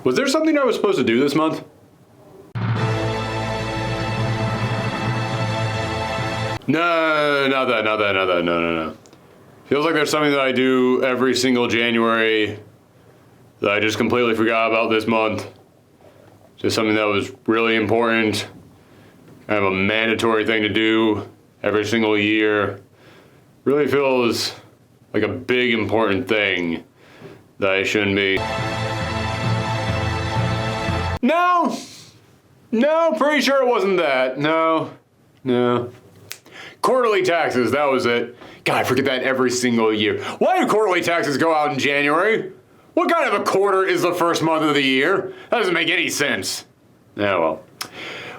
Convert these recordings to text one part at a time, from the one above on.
Was there something I was supposed to do this month? No, not that, no. Feels like there's something that I do every single January that I just completely forgot about this month. Just something that was really important, kind of a mandatory thing to do every single year. Really feels like a big important thing that I shouldn't be. No, pretty sure it wasn't that. No. Quarterly taxes, that was it. God, I forget that every single year. Why do quarterly taxes go out in January? What kind of a quarter is the first month of the year? That doesn't make any sense. Yeah, well.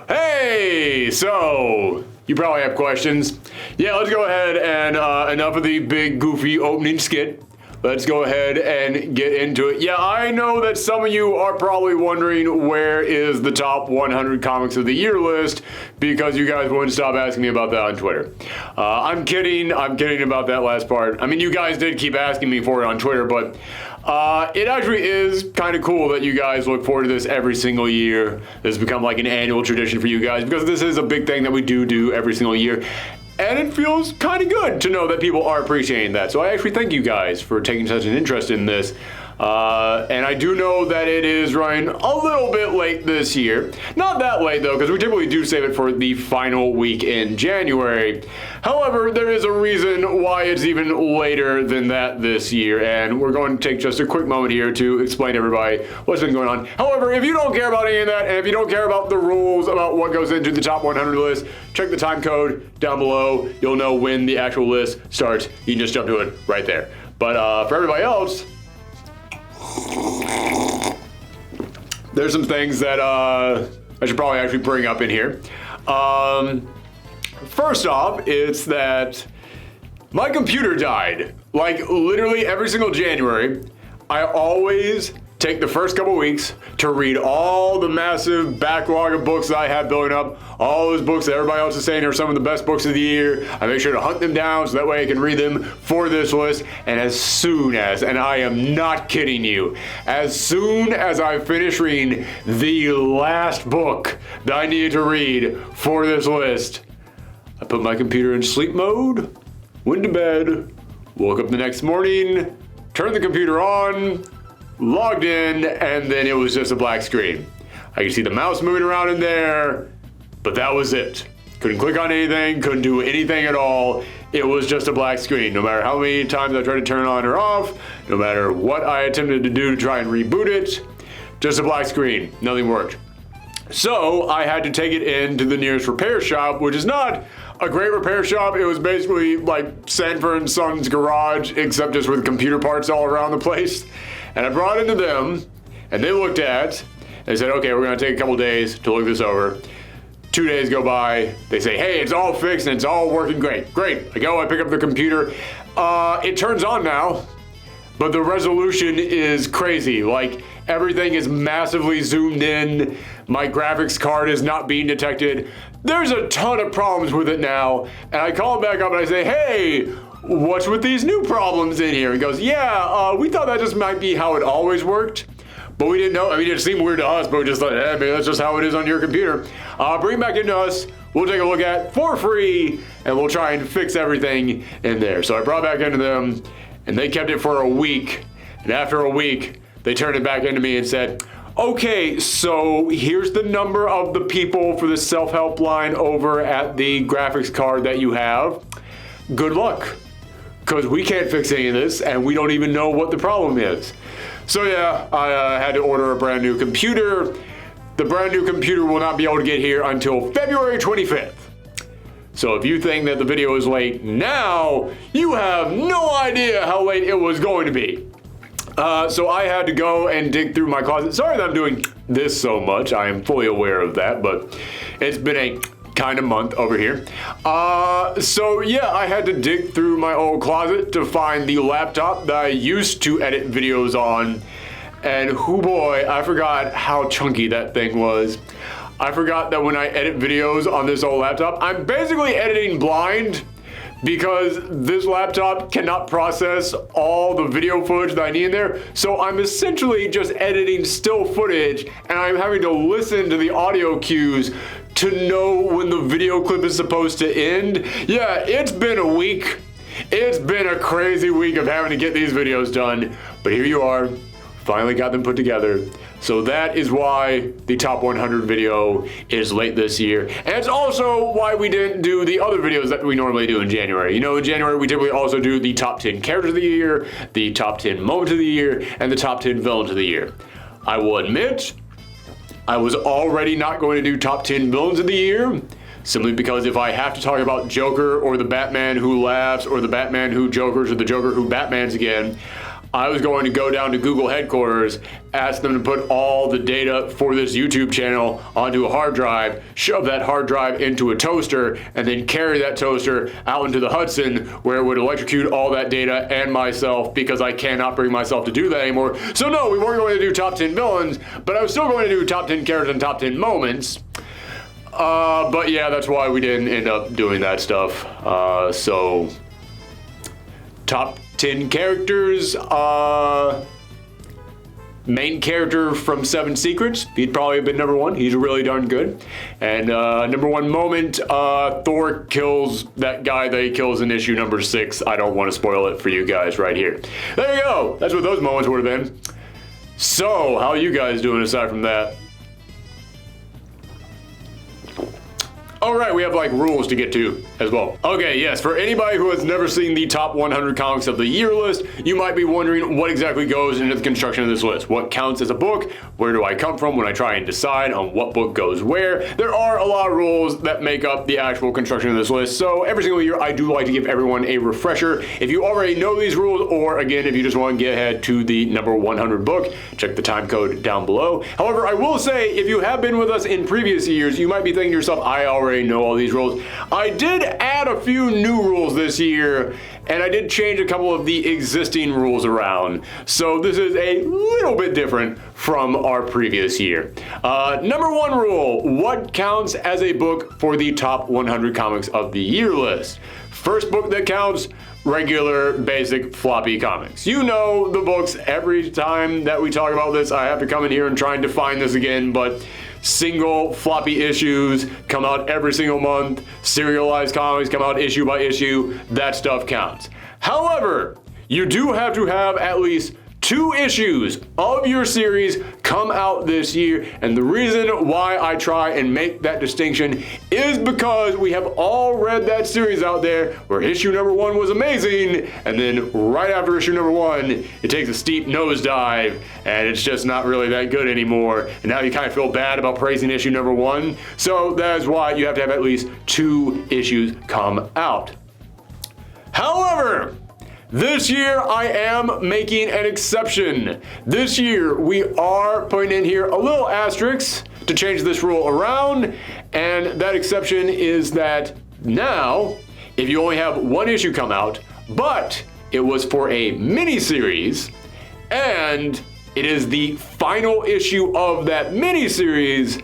Hey, so you probably have questions. Yeah, let's go ahead and enough of the big goofy opening skit. Let's go ahead and get into it. Yeah, I know that some of you are probably wondering where is the top 100 comics of the year list, because you guys wouldn't stop asking me about that on Twitter. I'm kidding about that last part. I mean, you guys did keep asking me for it on Twitter, but it actually is kind of cool that you guys look forward to this every single year. This has become like an annual tradition for you guys, because this is a big thing that we do every single year. And it feels kind of good to know that people are appreciating that. So I actually thank you guys for taking such an interest in this. And I do know that it is running a little bit late this year. Not that late though, because we typically do save it for the final week in January. However, there is a reason why it's even later than that this year. And we're going to take just a quick moment here to explain to everybody what's been going on. However, if you don't care about any of that, and if you don't care about the rules about what goes into the top 100 list, check the time code down below. You'll know when the actual list starts. You can just jump to it right there. But for everybody else, there's some things that I should probably actually bring up in here. First off, it's that my computer died. Like literally every single January, I always take the first couple weeks to read all the massive backlog of books that I have building up, all those books that everybody else is saying are some of the best books of the year. I make sure to hunt them down so that way I can read them for this list. And as soon as, and I am not kidding you, as soon as I finish reading the last book that I needed to read for this list, I put my computer in sleep mode, went to bed, woke up the next morning, turned the computer on, logged in, and then it was just a black screen. I could see the mouse moving around in there, but that was it. Couldn't click on anything, couldn't do anything at all. It was just a black screen. No matter how many times I tried to turn it on or off, no matter what I attempted to do to try and reboot it, just a black screen. Nothing worked. So I had to take it into the nearest repair shop, which is not a great repair shop. It was basically like Sanford & Son's garage, except just with computer parts all around the place. And I brought it to them, and they looked at, and they said, okay, we're gonna take a couple days to look this over. 2 days go by, they say, hey, it's all fixed and it's all working great. Great, I pick up the computer. It turns on now, but the resolution is crazy. Like, everything is massively zoomed in. My graphics card is not being detected. There's a ton of problems with it now. And I call him back up and I say, hey, what's with these new problems in here? He goes, yeah, we thought that just might be how it always worked, but we didn't know. I mean, it seemed weird to us, but we just thought, hey, maybe that's just how it is on your computer. Bring it back into us. We'll take a look at for free, and we'll try and fix everything in there. So I brought it back into them, and they kept it for a week. And after a week, they turned it back into me and said, okay, so here's the number of the people for the self-help line over at the graphics card that you have. Good luck, because we can't fix any of this, and we don't even know what the problem is. So yeah, I had to order a brand new computer. The brand new computer will not be able to get here until February 25th. So if you think that the video is late now, you have no idea how late it was going to be. So I had to go and dig through my closet. Sorry that I'm doing this so much. I am fully aware of that, but it's been a kind of month over here. So yeah, I had to dig through my old closet to find the laptop that I used to edit videos on. And hoo boy, I forgot how chunky that thing was. I forgot that when I edit videos on this old laptop, I'm basically editing blind because this laptop cannot process all the video footage that I need in there. So I'm essentially just editing still footage, and I'm having to listen to the audio cues to know when the video clip is supposed to end. Yeah, it's been a week. It's been a crazy week of having to get these videos done, but here you are, finally got them put together. So that is why the top 100 video is late this year. And it's also why we didn't do the other videos that we normally do in January. You know, in January we typically also do the top 10 characters of the year, the top 10 moments of the year, and the top 10 villains of the year. I will admit, I was already not going to do top 10 villains of the year, simply because if I have to talk about Joker or the Batman who laughs or the Batman who Jokers or the Joker who Batmans again, I was going to go down to Google headquarters, ask them to put all the data for this YouTube channel onto a hard drive, shove that hard drive into a toaster, and then carry that toaster out into the Hudson where it would electrocute all that data and myself, because I cannot bring myself to do that anymore. So no, we weren't going to do top 10 villains, but I was still going to do top 10 characters and top 10 moments. But yeah, that's why we didn't end up doing that stuff. So top 10 characters, main character from Seven Secrets, he'd probably have been number one. He's really darn good. And number one moment, Thor kills that guy that he kills in issue number 6. I don't want to spoil it for you guys right here. There you go. That's what those moments would have been. So, how are you guys doing aside from that? All right, we have like rules to get to as well. Okay, yes, for anybody who has never seen the top 100 comics of the year list, you might be wondering what exactly goes into the construction of this list. What counts as a book? Where do I come from when I try and decide on what book goes where? There are a lot of rules that make up the actual construction of this list, so every single year I do like to give everyone a refresher. If you already know these rules, or again, if you just want to get ahead to the number 100 book, check the time code down below. However, I will say, if you have been with us in previous years, you might be thinking to yourself, I already know all these rules. I did add a few new rules this year, and I did change a couple of the existing rules around. So this is a little bit different from our previous year. Number one rule, what counts as a book for the top 100 comics of the year list? First book that counts, regular, basic, floppy comics. You know the books. Every time that we talk about this, I have to come in here and try and define this again, but single floppy issues come out every single month. Serialized comics come out issue by issue. That stuff counts. However, you do have to have at least 2 issues of your series come out this year, and the reason why I try and make that distinction is because we have all read that series out there where issue number 1 was amazing, and then right after issue number 1 it takes a steep nosedive and it's just not really that good anymore, and now you kind of feel bad about praising issue number 1. So that is why you have to have at least 2 issues come out. However, this year, I am making an exception. This year, we are putting in here a little asterisk to change this rule around, and that exception is that now, if you only have 1 issue come out, but it was for a mini-series, and it is the final issue of that mini-series,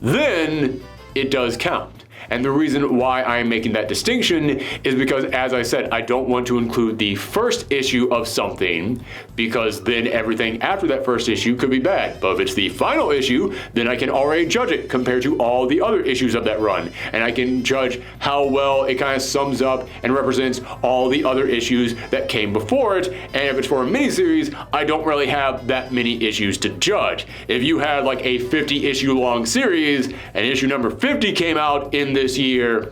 then it does count. And the reason why I'm making that distinction is because, as I said, I don't want to include the first issue of something, because then everything after that first issue could be bad. But if it's the final issue, then I can already judge it compared to all the other issues of that run. And I can judge how well it kind of sums up and represents all the other issues that came before it. And if it's for a miniseries, I don't really have that many issues to judge. If you had like a 50-issue long series and issue number 50 came out in this year,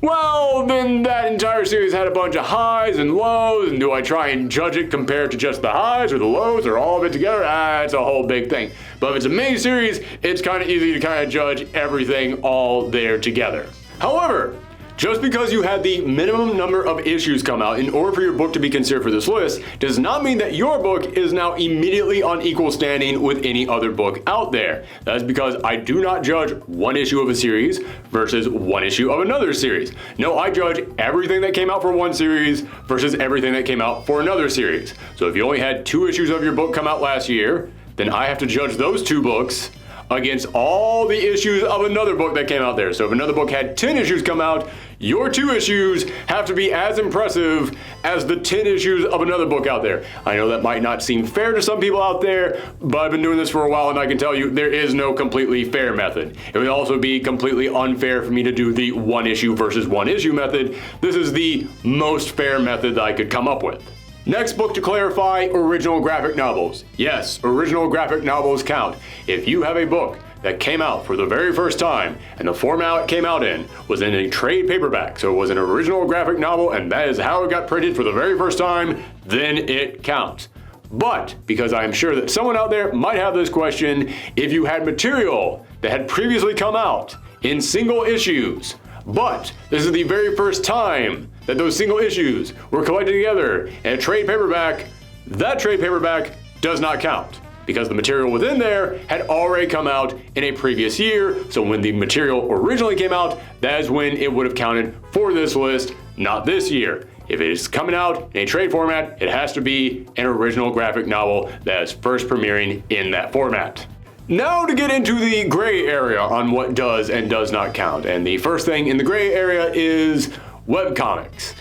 well, then that entire series had a bunch of highs and lows, and do I try and judge it compared to just the highs or the lows or all of it together? It's a whole big thing. But if it's a mini series, it's kind of easy to kind of judge everything all there together. However, just because you had the minimum number of issues come out in order for your book to be considered for this list does not mean that your book is now immediately on equal standing with any other book out there. That is because I do not judge 1 issue of a series versus 1 issue of another series. No, I judge everything that came out for 1 series versus everything that came out for another series. So if you only had 2 issues of your book come out last year, then I have to judge those 2 books against all the issues of another book that came out there. So if another book had 10 issues come out, your 2 issues have to be as impressive as the 10 issues of another book out there. I know that might not seem fair to some people out there, but I've been doing this for a while and I can tell you there is no completely fair method. It would also be completely unfair for me to do the 1 issue versus 1 issue method. This is the most fair method that I could come up with. Next book to clarify, original graphic novels. Yes, original graphic novels count. If you have a book that came out for the very first time and the format it came out in was in a trade paperback, so it was an original graphic novel and that is how it got printed for the very first time, then it counts. But, because I am sure that someone out there might have this question, if you had material that had previously come out in single issues, but this is the very first time that those single issues were collected together in a trade paperback, that trade paperback does not count because the material within there had already come out in a previous year. So when the material originally came out, that is when it would have counted for this list, not this year. If it is coming out in a trade format, it has to be an original graphic novel that is first premiering in that format. Now to get into the gray area on what does and does not count. And the first thing in the gray area is webcomics.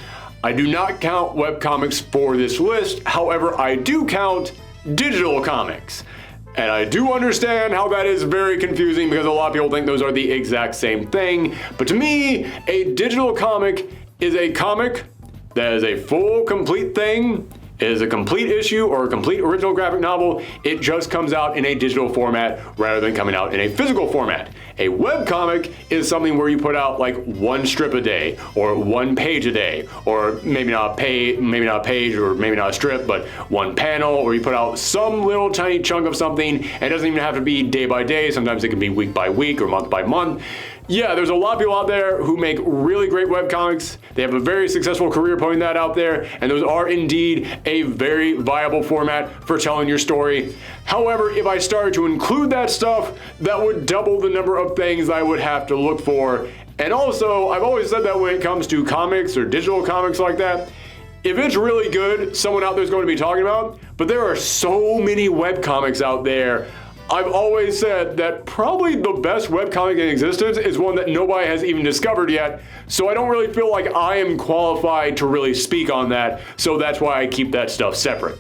I do not count webcomics for this list. However, I do count digital comics. And I do understand how that is very confusing because a lot of people think those are the exact same thing. But to me, a digital comic is a comic that is a full, complete thing. It is a complete issue or a complete original graphic novel. It just comes out in a digital format rather than coming out in a physical format. A webcomic is something where you put out like 1 strip a day or 1 page a day, or maybe not a page or maybe not a strip, but 1 panel, or you put out some little tiny chunk of something. And it doesn't even have to be day by day. Sometimes it can be week by week or month by month. Yeah, there's a lot of people out there who make really great webcomics. They have a very successful career putting that out there, and those are indeed a very viable format for telling your story. However, if I started to include that stuff, that would double the number of things I would have to look for. And also, I've always said that when it comes to comics or digital comics like that, if it's really good, someone out there is going to be talking about, but there are so many webcomics out there. I've always said that probably the best webcomic in existence is one that nobody has even discovered yet, so I don't really feel like I am qualified to really speak on that, so that's why I keep that stuff separate.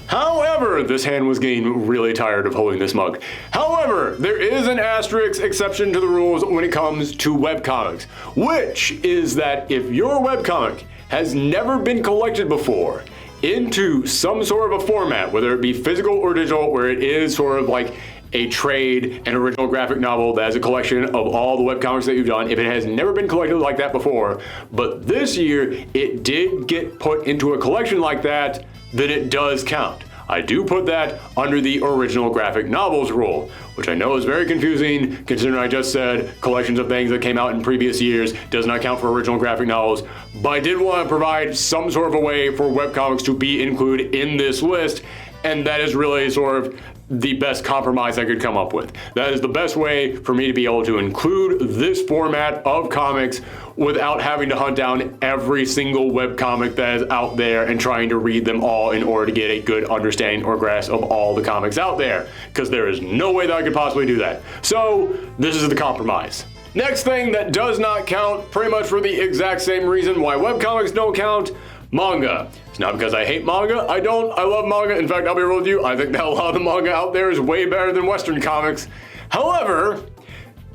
However, this hand was getting really tired of holding this mug. However, there is an asterisk exception to the rules when it comes to webcomics, which is that if your webcomic has never been collected before into some sort of a format, whether it be physical or digital, where it is sort of like a trade, an original graphic novel that has a collection of all the webcomics that you've done, if it has never been collected like that before, but this year it did get put into a collection like that, then it does count. I do put that under the original graphic novels rule, which I know is very confusing considering I just said collections of things that came out in previous years does not count for original graphic novels, but I did want to provide some sort of a way for webcomics to be included in this list, and that is really sort of the best compromise I could come up with. That is the best way for me to be able to include this format of comics without having to hunt down every single webcomic that is out there and trying to read them all in order to get a good understanding or grasp of all the comics out there, because there is no way that I could possibly do that. So this is the compromise. Next thing that does not count, pretty much for the exact same reason why webcomics don't count, manga. It's not because I hate manga. I don't. I love manga. In fact, I'll be real with you. I think that a lot of the manga out there is way better than Western comics. However,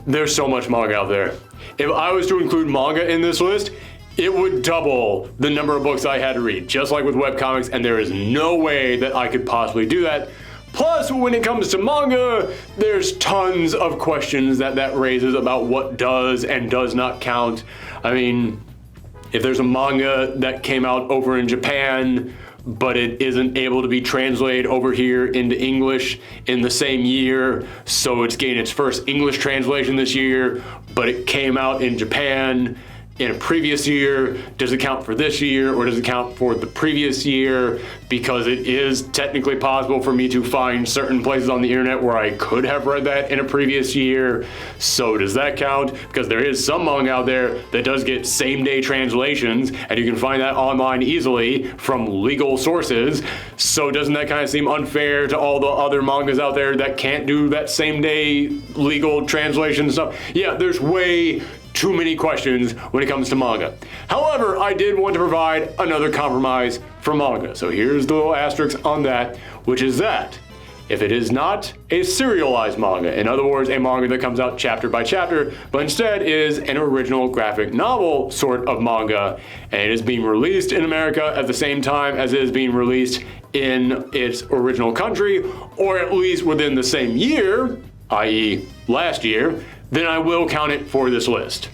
there's so much manga out there. If I was to include manga in this list, it would double the number of books I had to read, just like with webcomics, and there is no way that I could possibly do that. Plus, when it comes to manga, there's tons of questions that raises about what does and does not count. I mean, if there's a manga that came out over in Japan, but it isn't able to be translated over here into English in the same year, so it's getting its first English translation this year, but it came out in Japan, in a previous year? Does it count for this year, or does it count for the previous year? Because it is technically possible for me to find certain places on the internet where I could have read that in a previous year. So does that count? Because there is some manga out there that does get same-day translations, and you can find that online easily from legal sources. So doesn't that kind of seem unfair to all the other mangas out there that can't do that same-day legal translation stuff? Yeah, there's way too many questions when it comes to manga. However, I did want to provide another compromise for manga. So here's the little asterisk on that, which is that if it is not a serialized manga, in other words, a manga that comes out chapter by chapter, but instead is an original graphic novel sort of manga, and it is being released in America at the same time as it is being released in its original country, or at least within the same year, i.e. last year, then I will count it for this list.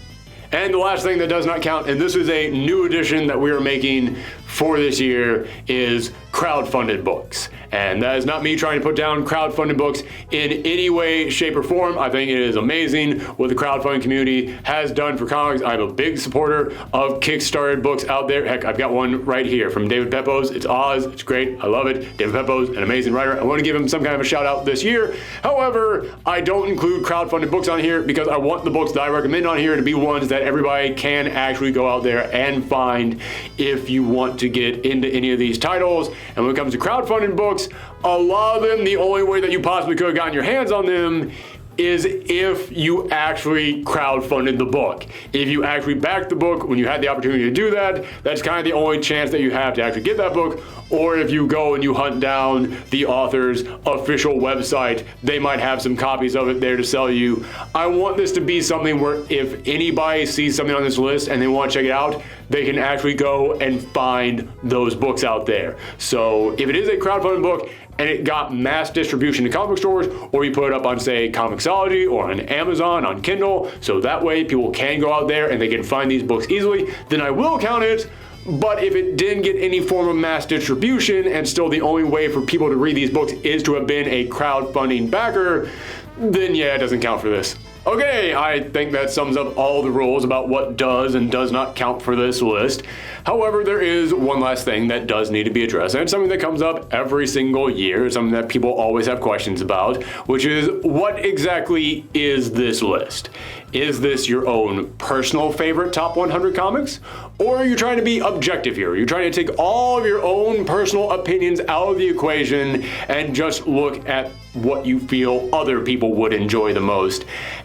And the last thing that does not count, and this is a new addition that we are making for this year, is crowdfunded books. And that is not me trying to put down crowdfunded books in any way, shape, or form. I think it is amazing what the crowdfunding community has done for comics. I'm a big supporter of Kickstarted books out there. Heck, I've got one right here from David Pepose. It's Oz. It's great. I love it. David Pepose, an amazing writer. I want to give him some kind of a shout out this year. However, I don't include crowdfunded books on here because I want the books that I recommend on here to be ones that everybody can actually go out there and find if you want to get into any of these titles. And when it comes to crowdfunded books, a lot of them, the only way that you possibly could have gotten your hands on them is if you actually crowdfunded the book. If you actually backed the book when you had the opportunity to do that, that's kind of the only chance that you have to actually get that book. Or if you go and you hunt down the author's official website, they might have some copies of it there to sell you. I want this to be something where if anybody sees something on this list and they want to check it out, they can actually go and find those books out there. So if it is a crowdfunded book and it got mass distribution to comic book stores, or you put it up on, say, Comixology or on Amazon, on Kindle, so that way people can go out there and they can find these books easily, then I will count it. But if it didn't get any form of mass distribution and still the only way for people to read these books is to have been a crowdfunding backer, then yeah, it doesn't count for this. Okay, I think that sums up all the rules about what does and does not count for this list. However, there is one last thing that does need to be addressed, and it's something that comes up every single year, something that people always have questions about, which is what exactly is this list? Is this your own personal favorite top 100 comics? Or are you trying to be objective here? Are you trying to take all of your own personal opinions out of the equation and just look at what you feel other people would enjoy the most?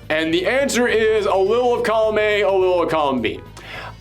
And the answer is a little of column A, a little of column B.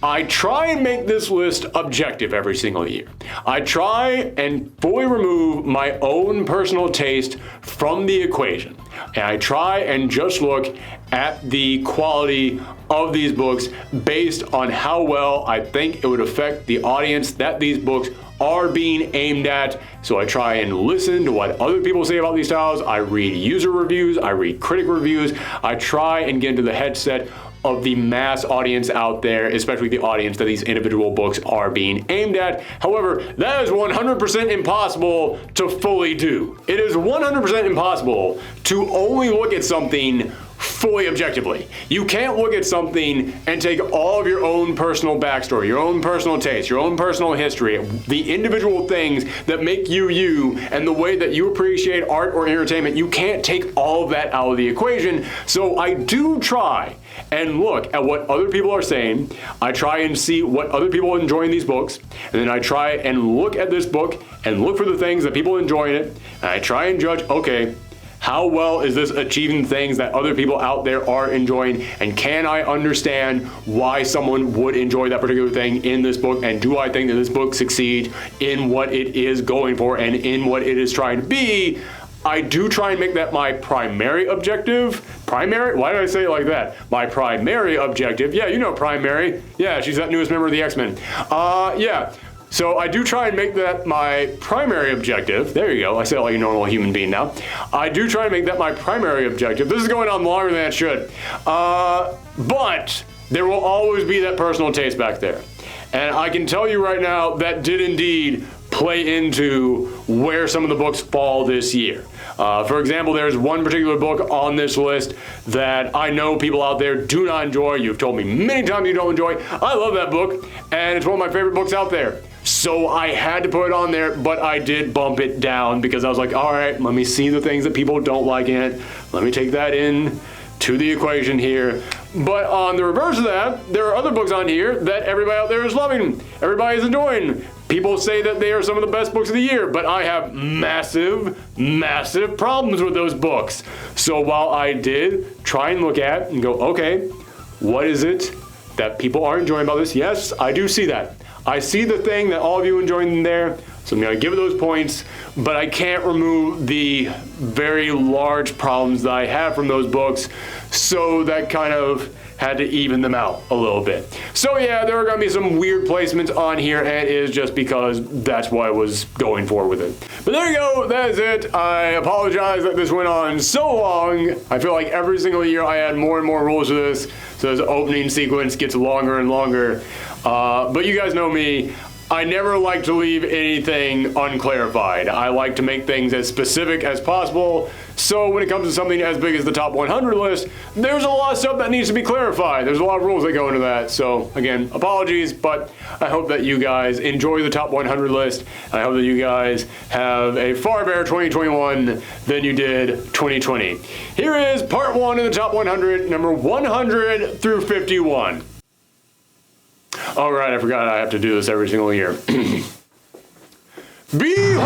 I try and make this list objective every single year. I try and fully remove my own personal taste from the equation. And I try and just look at the quality of these books based on how well I think it would affect the audience that these books are being aimed at. So I try and listen to what other people say about these titles. I read user reviews, I read critic reviews. I try and get into the headset of the mass audience out there, especially the audience that these individual books are being aimed at. However, that is 100% impossible to fully do. It is 100% impossible to only look at something fully objectively. You can't look at something and take all of your own personal backstory, your own personal taste, your own personal history, the individual things that make you you, and the way that you appreciate art or entertainment. You can't take all of that out of the equation. So I do try and look at what other people are saying. I try and see what other people enjoy in these books, and then I try and look at this book and look for the things that people enjoy in it, and I try and judge, okay, how well is this achieving things that other people out there are enjoying, and can I understand why someone would enjoy that particular thing in this book, and do I think that this book succeeds in what it is going for and in what it is trying to be? I do try and make that my primary objective. Primary? Why did I say it like that? My primary objective. Yeah, you know Primary. Yeah, she's that newest member of the X-Men. Yeah. So I do try and make that my primary objective. There you go. I said it like a normal human being now. I do try and make that my primary objective. This is going on longer than it should. But there will always be that personal taste back there. And I can tell you right now, that did indeed play into where some of the books fall this year. For example, there's one particular book on this list that I know people out there do not enjoy. You've told me many times you don't enjoy. I love that book, and it's one of my favorite books out there. So I had to put it on there, but I did bump it down because I was like, all right, let me see the things that people don't like in it. Let me take that in to the equation here. But on the reverse of that, there are other books on here that everybody out there is loving. Everybody is enjoying. People say that they are some of the best books of the year, but I have massive, massive problems with those books. So while I did try and look at and go, okay, what is it that people are enjoying about this? Yes, I do see that. I see the thing that all of you enjoying in there, so I'm going to give it those points, but I can't remove the very large problems that I have from those books, so that kind of had to even them out a little bit. So yeah, there are going to be some weird placements on here, and it is just because that's what I was going for with it. But there you go, that is it. I apologize that this went on so long. I feel like every single year I add more and more rules to this, so this opening sequence gets longer and longer. But you guys know me. I never like to leave anything unclarified. I like to make things as specific as possible. So when it comes to something as big as the top 100 list, there's a lot of stuff that needs to be clarified. There's a lot of rules that go into that. So again, apologies, but I hope that you guys enjoy the top 100 list. I hope that you guys have a far better 2021 than you did 2020. Here is part 1 in the top 100, number 100 through 51. All right, I forgot I have to do this every single year. Behold!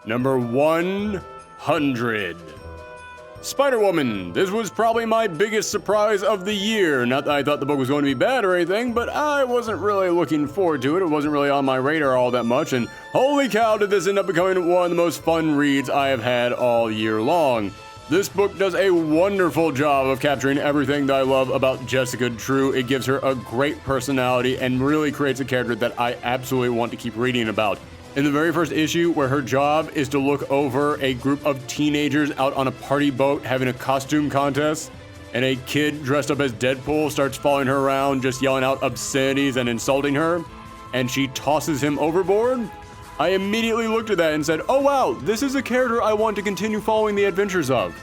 Number 100. Spider-Woman. This was probably my biggest surprise of the year. Not that I thought the book was going to be bad or anything, but I wasn't really looking forward to it. It wasn't really on my radar all that much, and holy cow, did this end up becoming one of the most fun reads I have had all year long. This book does a wonderful job of capturing everything that I love about Jessica Drew. It gives her a great personality and really creates a character that I absolutely want to keep reading about. In the very first issue, where her job is to look over a group of teenagers out on a party boat having a costume contest, and a kid dressed up as Deadpool starts following her around just yelling out obscenities and insulting her, and she tosses him overboard, I immediately looked at that and said, oh wow, this is a character I want to continue following the adventures of.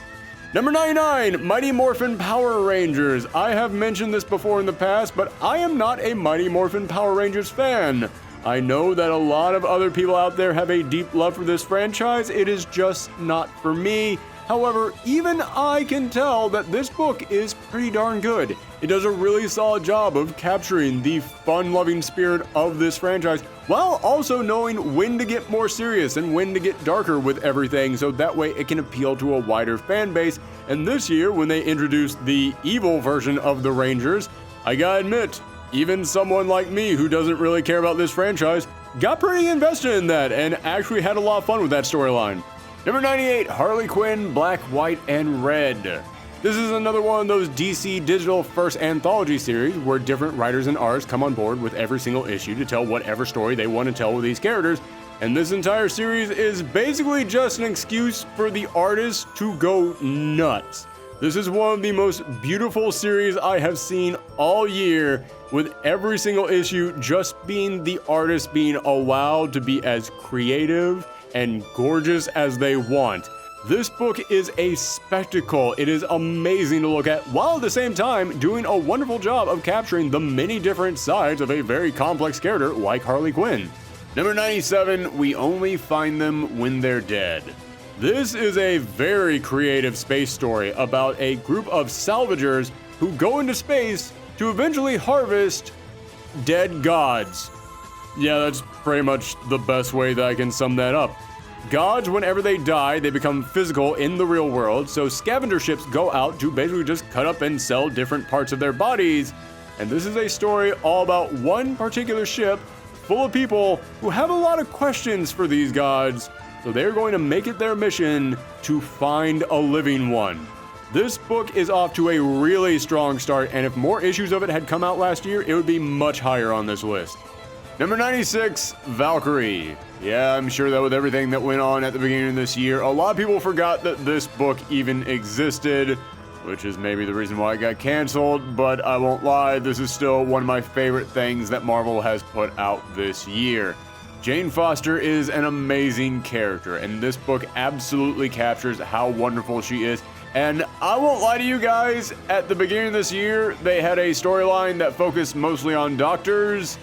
Number 99, Mighty Morphin Power Rangers. I have mentioned this before in the past, but I am not a Mighty Morphin Power Rangers fan. I know that a lot of other people out there have a deep love for this franchise. It is just not for me. However, even I can tell that this book is pretty darn good. It does a really solid job of capturing the fun-loving spirit of this franchise, while also knowing when to get more serious and when to get darker with everything, so that way it can appeal to a wider fan base. And this year, when they introduced the evil version of the Rangers, I gotta admit, even someone like me who doesn't really care about this franchise got pretty invested in that and actually had a lot of fun with that storyline. Number 98, Harley Quinn, Black, White, and Red. This is another one of those DC Digital first anthology series where different writers and artists come on board with every single issue to tell whatever story they want to tell with these characters, and this entire series is basically just an excuse for the artists to go nuts. This is one of the most beautiful series I have seen all year, with every single issue just being the artists being allowed to be as creative and gorgeous as they want. This book is a spectacle. It is amazing to look at, while at the same time doing a wonderful job of capturing the many different sides of a very complex character like Harley Quinn. Number 97, We Only Find Them When They're Dead. This is a very creative space story about a group of salvagers who go into space to eventually harvest dead gods. Yeah, that's pretty much the best way that I can sum that up. Gods, whenever they die, they become physical in the real world, so scavenger ships go out to basically just cut up and sell different parts of their bodies. And this is a story all about one particular ship full of people who have a lot of questions for these gods, so they're going to make it their mission to find a living one. This book is off to a really strong start, and if more issues of it had come out last year, it would be much higher on this list. Number 96, Valkyrie. Yeah, I'm sure that with everything that went on at the beginning of this year, a lot of people forgot that this book even existed. which is maybe the reason why it got canceled, but I won't lie, this is still one of my favorite things that Marvel has put out this year. Jane Foster is an amazing character, and this book absolutely captures how wonderful she is. And I won't lie to you guys, at the beginning of this year, they had a storyline that focused mostly on doctors,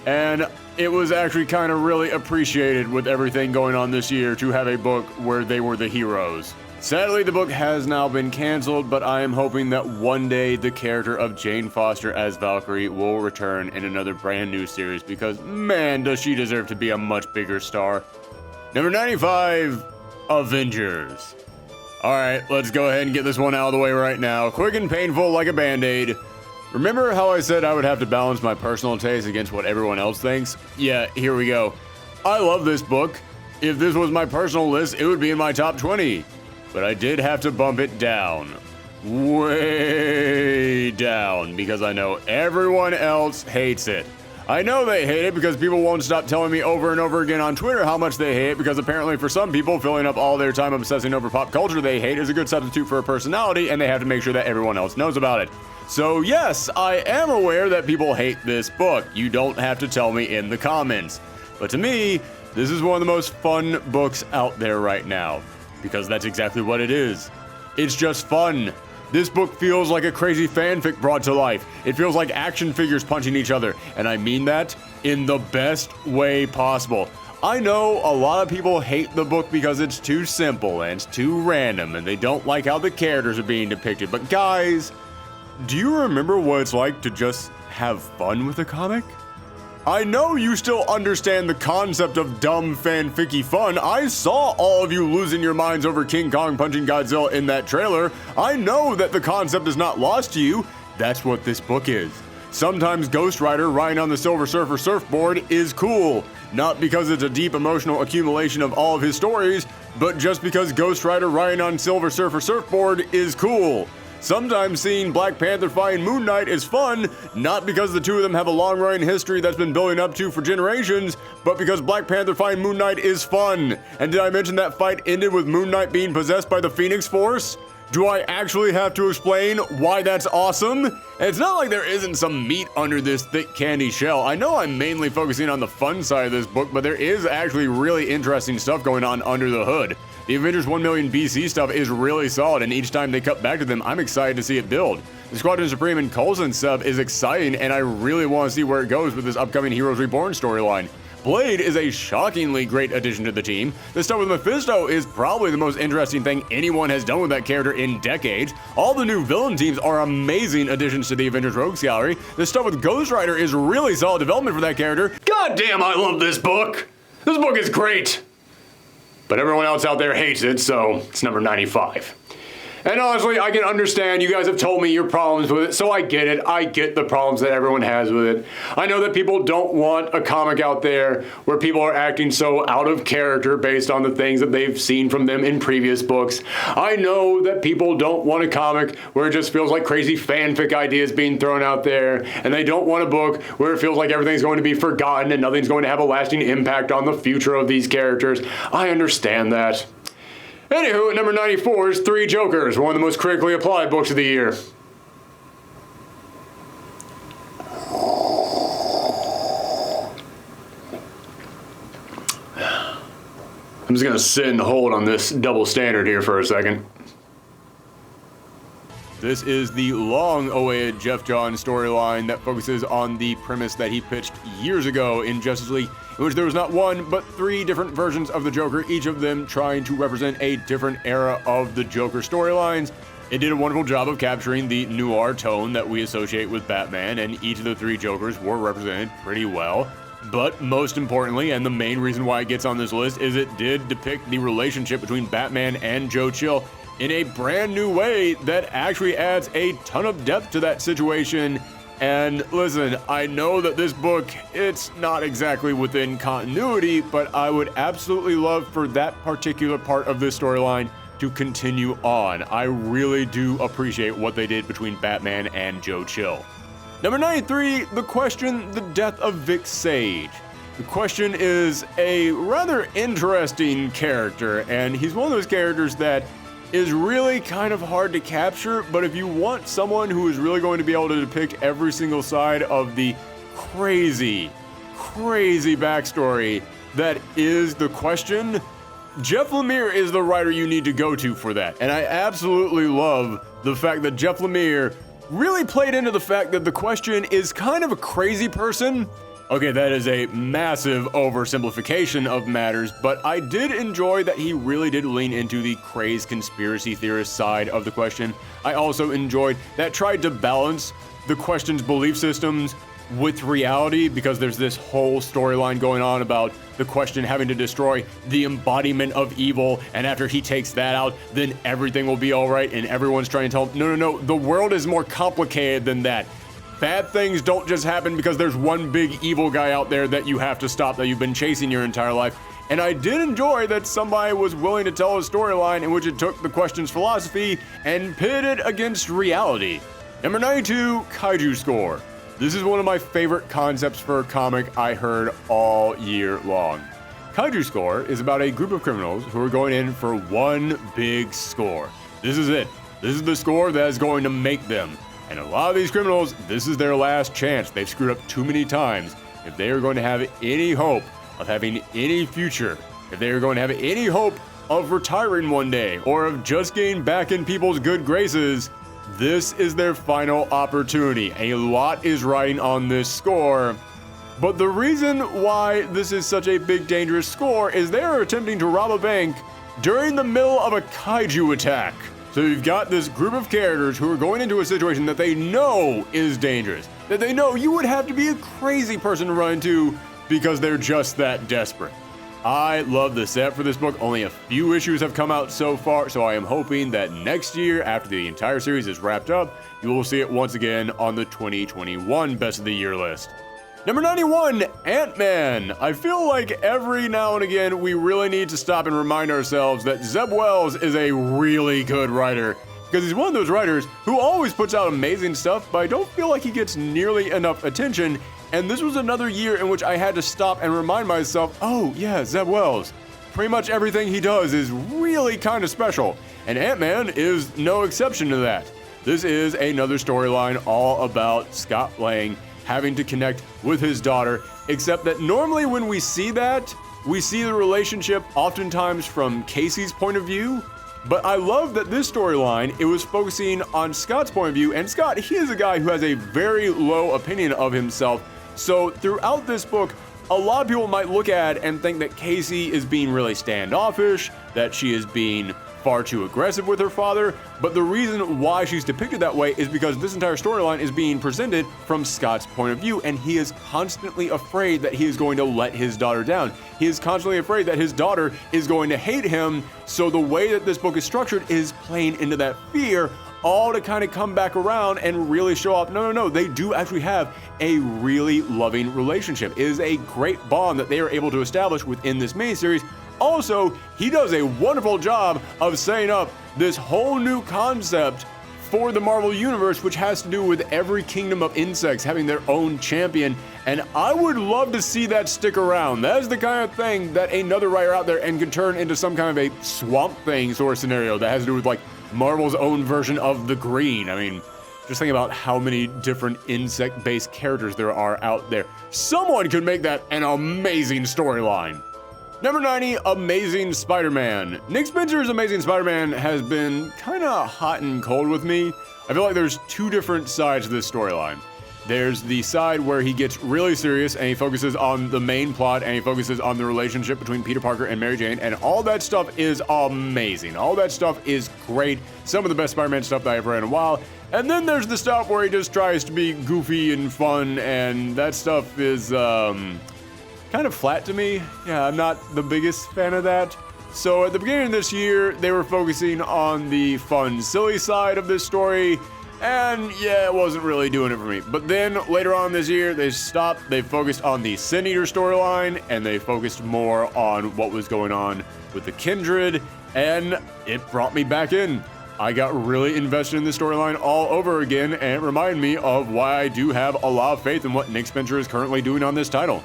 and it was actually kind of really appreciated with everything going on this year to have a book where they were the heroes. Sadly, the book has now been canceled, but I am hoping that one day the character of Jane Foster as Valkyrie will return in another brand new series, because man, does she deserve to be a much bigger star. Number 95, Avengers. Alright, let's go ahead and get this one out of the way right now. Quick and painful like a band-aid. Remember how I said I would have to balance my personal taste against what everyone else thinks? Yeah, here we go. I love this book. If this was my personal list, it would be in my top 20. But I did have to bump it down. Way down, because I know everyone else hates it. I know they hate it because people won't stop telling me over and over again on Twitter how much they hate it, because apparently for some people, filling up all their time obsessing over pop culture they hate is a good substitute for a personality, and they have to make sure that everyone else knows about it. So yes, I am aware that people hate this book. You don't have to tell me in the comments. But to me, this is one of the most fun books out there right now. Because that's exactly what it is. It's just fun. This book feels like a crazy fanfic brought to life. It feels like action figures punching each other, and I mean that in the best way possible. I know a lot of people hate the book because it's too simple and it's too random, and they don't like how the characters are being depicted, but guys, do you remember what it's like to just have fun with a comic? I know you still understand the concept of dumb fanficky fun. I saw all of you losing your minds over King Kong punching Godzilla in that trailer. I know that the concept is not lost to you. That's what this book is. Sometimes Ghost Rider riding on the Silver Surfer surfboard is cool. Not because it's a deep emotional accumulation of all of his stories, but just because Ghost Rider riding on Silver Surfer surfboard is cool. Sometimes seeing Black Panther fighting Moon Knight is fun, not because the two of them have a long-running history that's been building up to for generations, but because Black Panther fighting Moon Knight is fun. And did I mention that fight ended with Moon Knight being possessed by the Phoenix Force? Do I actually have to explain why that's awesome? And it's not like there isn't some meat under this thick candy shell. I know I'm mainly focusing on the fun side of this book, but there is actually really interesting stuff going on under the hood. The Avengers 1 million BC stuff is really solid, and each time they cut back to them, I'm excited to see it build. The Squadron Supreme and Coulson sub is exciting, and I really want to see where it goes with this upcoming Heroes Reborn storyline. Blade is a shockingly great addition to the team. The stuff with Mephisto is probably the most interesting thing anyone has done with that character in decades. All the new villain teams are amazing additions to the Avengers Rogues Gallery. The stuff with Ghost Rider is really solid development for that character. God damn, I love this book! This book is great! But everyone else out there hates it, so it's number 95. And honestly, I can understand. You guys have told me your problems with it, so I get it. I get the problems that everyone has with it. I know that people don't want a comic out there where people are acting so out of character based on the things that they've seen from them in previous books. I know that people don't want a comic where it just feels like crazy fanfic ideas being thrown out there, and they don't want a book where it feels like everything's going to be forgotten and nothing's going to have a lasting impact on the future of these characters. I understand that. Anywho, at number 94 is Three Jokers, one of the most critically applied books of the year. I'm just gonna sit and hold on this double standard here for a second. This is the long-awaited Jeff Johns storyline that focuses on the premise that he pitched years ago in Justice League, in which there was not one, but three different versions of the Joker, each of them trying to represent a different era of the Joker storylines. It did a wonderful job of capturing the noir tone that we associate with Batman, and each of the three Jokers were represented pretty well. But most importantly, and the main reason why it gets on this list, is it did depict the relationship between Batman and Joe Chill in a brand new way that actually adds a ton of depth to that situation. And listen, I know that this book, it's not exactly within continuity, but I would absolutely love for that particular part of this storyline to continue on. I really do appreciate what they did between Batman and Joe Chill. Number 93, The Question, The Death of Vic Sage. The Question is a rather interesting character, and he's one of those characters that is really kind of hard to capture, but if you want someone who is really going to be able to depict every single side of the crazy backstory that is the question, Jeff Lemire is the writer you need to go to for that. And I absolutely love the fact that Jeff Lemire really played into the fact that the question is kind of a crazy person. Okay, that is a massive oversimplification of matters, but I did enjoy that he really did lean into the crazed conspiracy theorist side of the question. I also enjoyed that tried to balance the question's belief systems with reality, because there's this whole storyline going on about the question having to destroy the embodiment of evil, and after he takes that out, then everything will be all right, and everyone's trying to tell him, no, the world is more complicated than that. Bad things don't just happen because there's one big evil guy out there that you have to stop that you've been chasing your entire life. And I did enjoy that somebody was willing to tell a storyline in which it took the question's philosophy and pitted it against reality. Number 92, Kaiju Score. This is one of my favorite concepts for a comic I heard all year long. Kaiju Score is about a group of criminals who are going in for one big score. This is it. This is the score that is going to make them. And a lot of these criminals, this is their last chance. They've screwed up too many times. If they are going to have any hope of having any future, if they are going to have any hope of retiring one day, or of just getting back in people's good graces, this is their final opportunity. A lot is riding on this score, but the reason why this is such a big dangerous score is they are attempting to rob a bank during the middle of a kaiju attack. So you've got this group of characters who are going into a situation that they know is dangerous, that they know you would have to be a crazy person to run into because they're just that desperate. I love the setup for this book. Only a few issues have come out so far, so I am hoping that next year, after the entire series is wrapped up, you will see it once again on the 2021 Best of the Year list. Number 91, Ant-Man. I feel like every now and again we really need to stop and remind ourselves that Zeb Wells is a really good writer, because he's one of those writers who always puts out amazing stuff, but I don't feel like he gets nearly enough attention. And this was another year in which I had to stop and remind myself, oh yeah, Zeb Wells. Pretty much everything he does is really kind of special, and Ant-Man is no exception to that. This is another storyline all about Scott Lang having to connect with his daughter, except that normally when we see that, we see the relationship oftentimes from Casey's point of view. But I love that this storyline, it was focusing on Scott's point of view, and Scott, he is a guy who has a very low opinion of himself. So throughout this book, a lot of people might look at and think that Casey is being really standoffish, that she is being far too aggressive with her father, but the reason why she's depicted that way is because this entire storyline is being presented from Scott's point of view, and he is constantly afraid that he is going to let his daughter down. He is constantly afraid that his daughter is going to hate him, so the way that this book is structured is playing into that fear, all to kind of come back around and really show off, no, they do actually have a really loving relationship. It is a great bond that they are able to establish within this miniseries. Also, he does a wonderful job of setting up this whole new concept for the Marvel Universe, which has to do with every kingdom of insects having their own champion, and I would love to see that stick around. That is the kind of thing that another writer out there and could turn into some kind of a Swamp Thing sort of scenario that has to do with like Marvel's own version of the Green. I mean, just think about how many different insect-based characters there are out there. Someone could make that an amazing storyline. Number 90, Amazing Spider-Man. Nick Spencer's Amazing Spider-Man has been kind of hot and cold with me. I feel like there's two different sides to this storyline. There's the side where he gets really serious and he focuses on the main plot and he focuses on the relationship between Peter Parker and Mary Jane, and all that stuff is amazing. All that stuff is great. Some of the best Spider-Man stuff that I've read in a while. And then there's the stuff where he just tries to be goofy and fun, and that stuff is kind of flat to me. Yeah, I'm not the biggest fan of that. So at the beginning of this year, they were focusing on the fun, silly side of this story, and yeah, it wasn't really doing it for me. But then later on this year, they stopped. They focused on the Sin Eater storyline, and they focused more on what was going on with the Kindred, and it brought me back in. I got really invested in the storyline all over again, and it reminded me of why I do have a lot of faith in what Nick Spencer is currently doing on this title.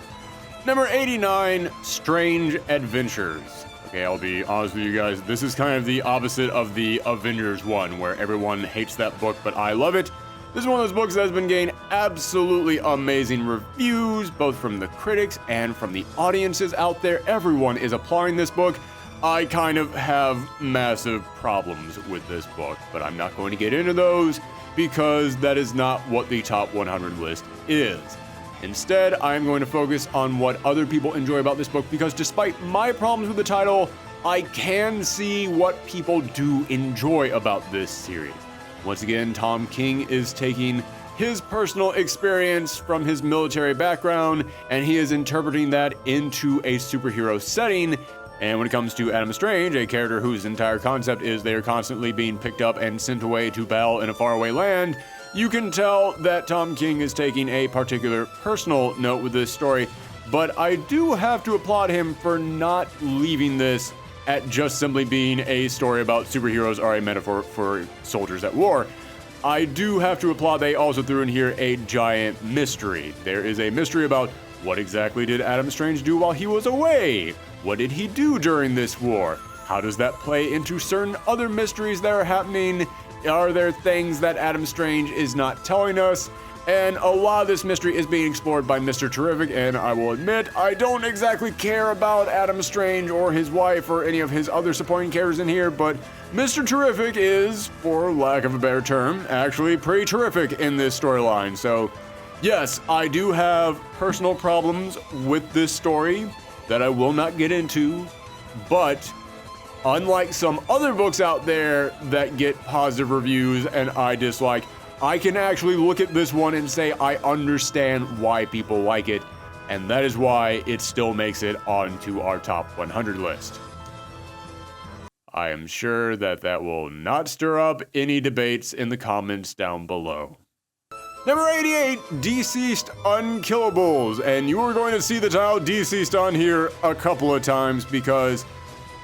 Number 89, Strange Adventures. Okay, I'll be honest with you guys, this is kind of the opposite of the Avengers one, where everyone hates that book, but I love it. This is one of those books that has been getting absolutely amazing reviews, both from the critics and from the audiences out there. Everyone is applauding this book. I kind of have massive problems with this book, but I'm not going to get into those because that is not what the top 100 list is. Instead, I'm going to focus on what other people enjoy about this book because despite my problems with the title, I can see what people do enjoy about this series. Once again, Tom King is taking his personal experience from his military background, and he is interpreting that into a superhero setting. And when it comes to Adam Strange, a character whose entire concept is they are constantly being picked up and sent away to battle in a faraway land, you can tell that Tom King is taking a particular personal note with this story. But I do have to applaud him for not leaving this at just simply being a story about superheroes or a metaphor for soldiers at war. I do have to applaud they also threw in here a giant mystery. There is a mystery about what exactly did Adam Strange do while he was away? What did he do during this war? How does that play into certain other mysteries that are happening? Are there things that Adam Strange is not telling us? And a lot of this mystery is being explored by Mr. Terrific, and I will admit, I don't exactly care about Adam Strange or his wife or any of his other supporting characters in here, but Mr. Terrific is, for lack of a better term, actually pretty terrific in this storyline. So, yes, I do have personal problems with this story that I will not get into, but unlike some other books out there that get positive reviews and I dislike, I can actually look at this one and say I understand why people like it, and that is why it still makes it onto our top 100 list. I am sure that that will not stir up any debates in the comments down below. Number 88, Deceased Unkillables, and you are going to see the title Deceased on here a couple of times because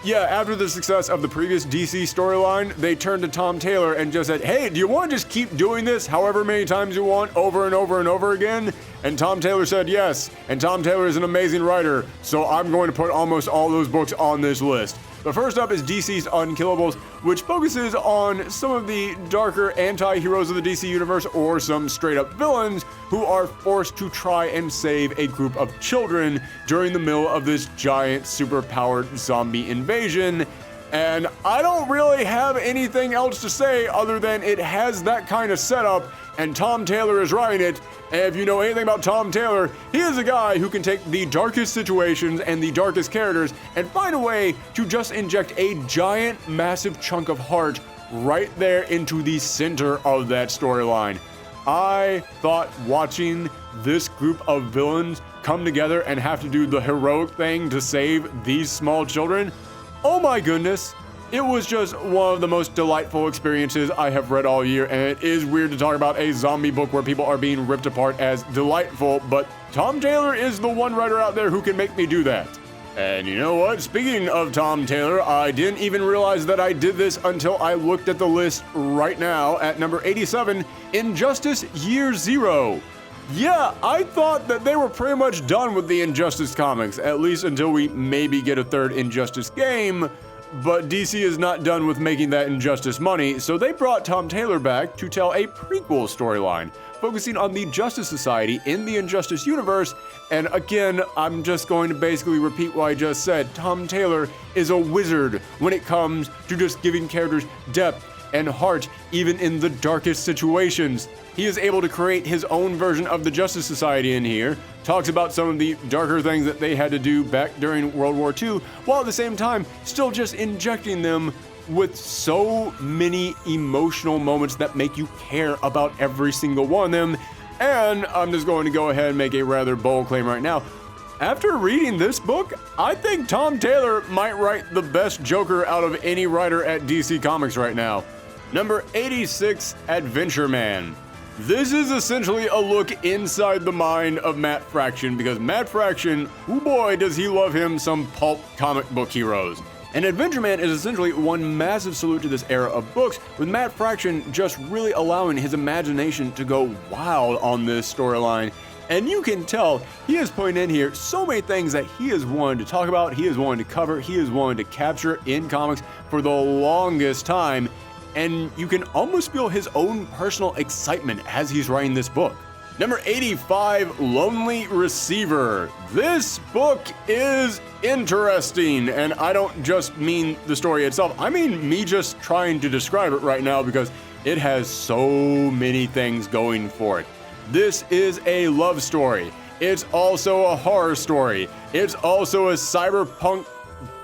yeah, after the success of the previous DC storyline, they turned to Tom Taylor and just said, hey, do you want to just keep doing this however many times you want, over and over and over again? And Tom Taylor said yes, and Tom Taylor is an amazing writer, so I'm going to put almost all those books on this list. The first up is Deceased Unkillables, which focuses on some of the darker anti-heroes of the DC universe or some straight-up villains who are forced to try and save a group of children during the middle of this giant super-powered zombie invasion. And I don't really have anything else to say other than it has that kind of setup, and Tom Taylor is writing it. And if you know anything about Tom Taylor, he is a guy who can take the darkest situations and the darkest characters and find a way to just inject a giant, massive chunk of heart right there into the center of that storyline. I thought watching this group of villains come together and have to do the heroic thing to save these small children, oh my goodness, it was just one of the most delightful experiences I have read all year, and it is weird to talk about a zombie book where people are being ripped apart as delightful, but Tom Taylor is the one writer out there who can make me do that. And you know what? Speaking of Tom Taylor, I didn't even realize that I did this until I looked at the list right now at number 87, Injustice Year Zero. Yeah, I thought that they were pretty much done with the Injustice comics, at least until we maybe get a third Injustice game. But DC is not done with making that Injustice money, so they brought Tom Taylor back to tell a prequel storyline, focusing on the Justice Society in the Injustice universe. And again, I'm just going to basically repeat what I just said. Tom Taylor is a wizard when it comes to just giving characters depth and heart, even in the darkest situations. He is able to create his own version of the Justice Society in here, talks about some of the darker things that they had to do back during World War II, while at the same time still just injecting them with so many emotional moments that make you care about every single one of them. And I'm just going to go ahead and make a rather bold claim right now. After reading this book, I think Tom Taylor might write the best Joker out of any writer at DC Comics right now. Number 86, Adventure Man. This is essentially a look inside the mind of Matt Fraction, because Matt Fraction, oh boy, does he love him some pulp comic book heroes. And Adventure Man is essentially one massive salute to this era of books, with Matt Fraction just really allowing his imagination to go wild on this storyline. And you can tell he is putting in here so many things that he is wanting to talk about, he is wanting to cover, he is wanting to capture in comics for the longest time. And you can almost feel his own personal excitement as he's writing this book. Number 85, Lonely Receiver. This book is interesting, and I don't just mean the story itself. I mean me just trying to describe it right now because it has so many things going for it. This is a love story. It's also a horror story. It's also a cyberpunk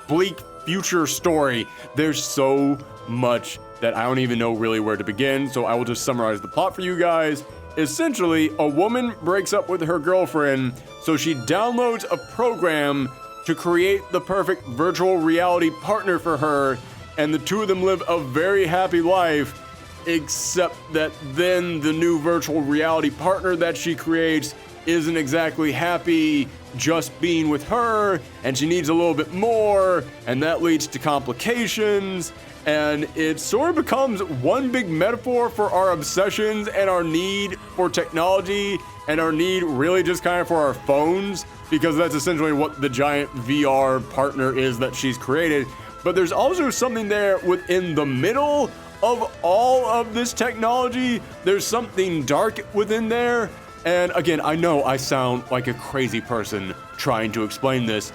bleak future story. There's so much that I don't even know really where to begin, so I will just summarize the plot for you guys. Essentially, a woman breaks up with her girlfriend, so she downloads a program to create the perfect virtual reality partner for her, and the two of them live a very happy life, except that then the new virtual reality partner that she creates isn't exactly happy just being with her, and she needs a little bit more, and that leads to complications. And it sort of becomes one big metaphor for our obsessions and our need for technology and our need really just kind of for our phones, because that's essentially what the giant VR partner is that she's created. But there's also something there within the middle of all of this technology. There's something dark within there. And again, I know I sound like a crazy person trying to explain this,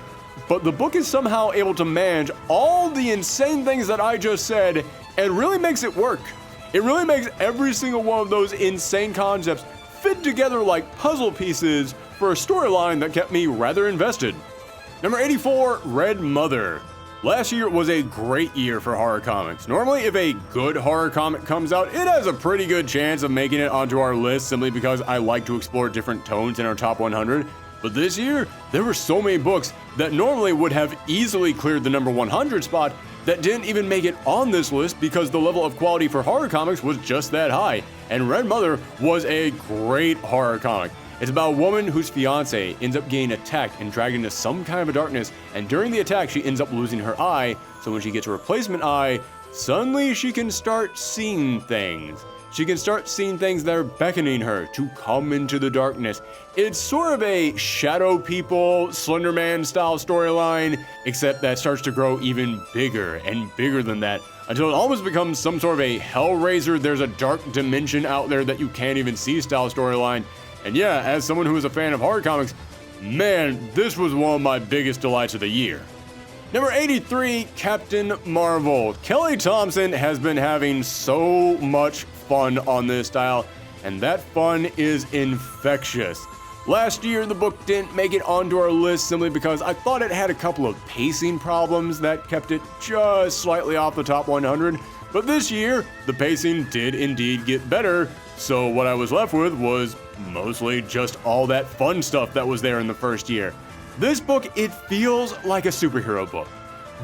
but the book is somehow able to manage all the insane things that I just said and really makes it work. It really makes every single one of those insane concepts fit together like puzzle pieces for a storyline that kept me rather invested. Number 84, Red Mother. Last year was a great year for horror comics. Normally, if a good horror comic comes out, it has a pretty good chance of making it onto our list simply because I like to explore different tones in our top 100. But this year, there were so many books that normally would have easily cleared the number 100 spot that didn't even make it on this list because the level of quality for horror comics was just that high. And Red Mother was a great horror comic. It's about a woman whose fiance ends up getting attacked and dragged into some kind of a darkness, and during the attack she ends up losing her eye, so when she gets a replacement eye, suddenly she can start seeing things. She can start seeing things that are beckoning her to come into the darkness. It's sort of a Shadow People, Slender Man style storyline, except that starts to grow even bigger and bigger than that, until it almost becomes some sort of a Hellraiser, there's a dark dimension out there that you can't even see style storyline. And yeah, as someone who is a fan of horror comics, man, this was one of my biggest delights of the year. Number 83, Captain Marvel. Kelly Thompson has been having so much fun on this style, and that fun is infectious. Last year, the book didn't make it onto our list simply because I thought it had a couple of pacing problems that kept it just slightly off the top 100. But this year, the pacing did indeed get better, so what I was left with was mostly just all that fun stuff that was there in the first year. This book, it feels like a superhero book.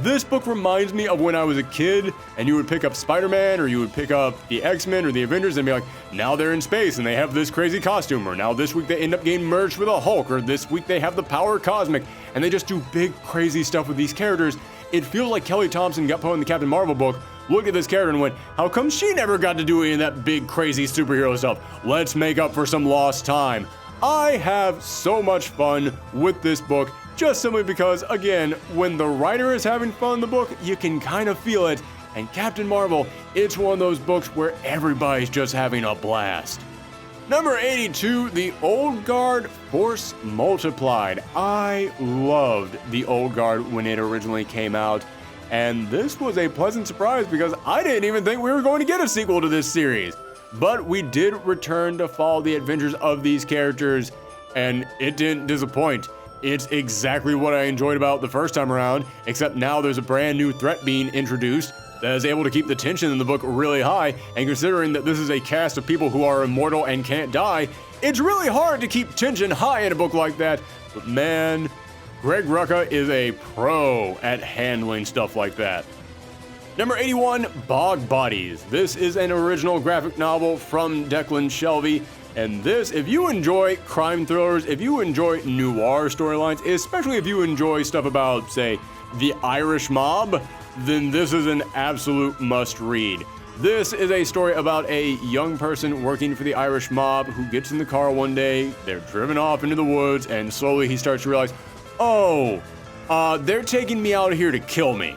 This book reminds me of when I was a kid and you would pick up Spider-Man or you would pick up the X-Men or the Avengers and be like, now they're in space and they have this crazy costume, or now this week they end up getting merged with a Hulk, or this week they have the power cosmic, and they just do big crazy stuff with these characters. It feels like Kelly Thompson got put in the Captain Marvel book, looked at this character and went, how come she never got to do any of that big crazy superhero stuff? Let's make up for some lost time. I have so much fun with this book, just simply because, again, when the writer is having fun in the book, you can kind of feel it. And Captain Marvel, it's one of those books where everybody's just having a blast. Number 82, The Old Guard Force Multiplied. I loved The Old Guard when it originally came out, and this was a pleasant surprise because I didn't even think we were going to get a sequel to this series. But we did return to follow the adventures of these characters, and it didn't disappoint. It's exactly what I enjoyed about the first time around, except now there's a brand new threat being introduced that is able to keep the tension in the book really high, and considering that this is a cast of people who are immortal and can't die, it's really hard to keep tension high in a book like that. But man, Greg Rucka is a pro at handling stuff like that. Number 81, Bog Bodies. This is an original graphic novel from Declan Shelvey. And this, if you enjoy crime thrillers, if you enjoy noir storylines, especially if you enjoy stuff about, say, the Irish mob, then this is an absolute must-read. This is a story about a young person working for the Irish mob who gets in the car one day, they're driven off into the woods, and slowly he starts to realize, they're taking me out of here to kill me.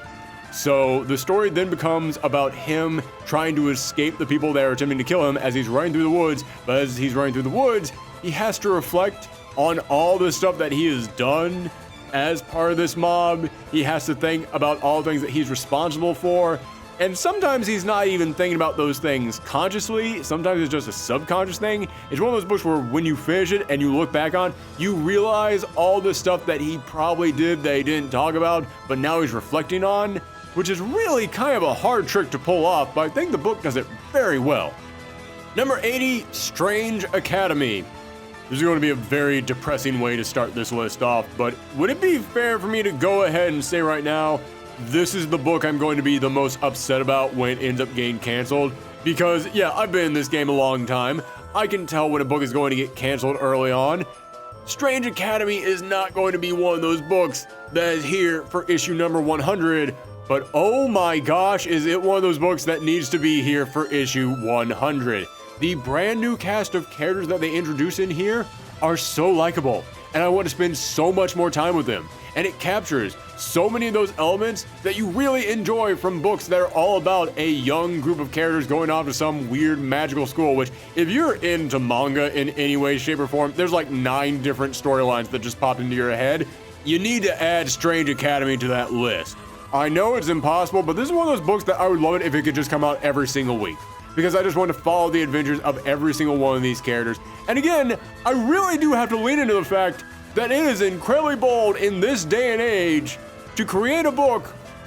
So the story then becomes about him trying to escape the people that are attempting to kill him as he's running through the woods. But as he's running through the woods, he has to reflect on all the stuff that he has done as part of this mob. He has to think about all the things that he's responsible for. And sometimes he's not even thinking about those things consciously. Sometimes it's just a subconscious thing. It's one of those books where when you finish it and you look back on, you realize all the stuff that he probably did that he didn't talk about, but now he's reflecting on, which is really kind of a hard trick to pull off, but I think the book does it very well. Number 80, Strange Academy. This is going to be a very depressing way to start this list off, but would it be fair for me to go ahead and say right now, this is the book I'm going to be the most upset about when it ends up getting canceled? Because, yeah, I've been in this game a long time. I can tell when a book is going to get canceled early on. Strange Academy is not going to be one of those books that is here for issue number 100, but oh my gosh, is it one of those books that needs to be here for issue 100. The brand new cast of characters that they introduce in here are so likable, and I want to spend so much more time with them. And it captures so many of those elements that you really enjoy from books that are all about a young group of characters going off to some weird magical school, which if you're into manga in any way, shape, or form, there's like 9 different storylines that just pop into your head. You need to add Strange Academy to that list. I know it's impossible, but this is one of those books that I would love it if it could just come out every single week, because I just want to follow the adventures of every single one of these characters. And again, I really do have to lean into the fact that it is incredibly bold in this day and age to create a book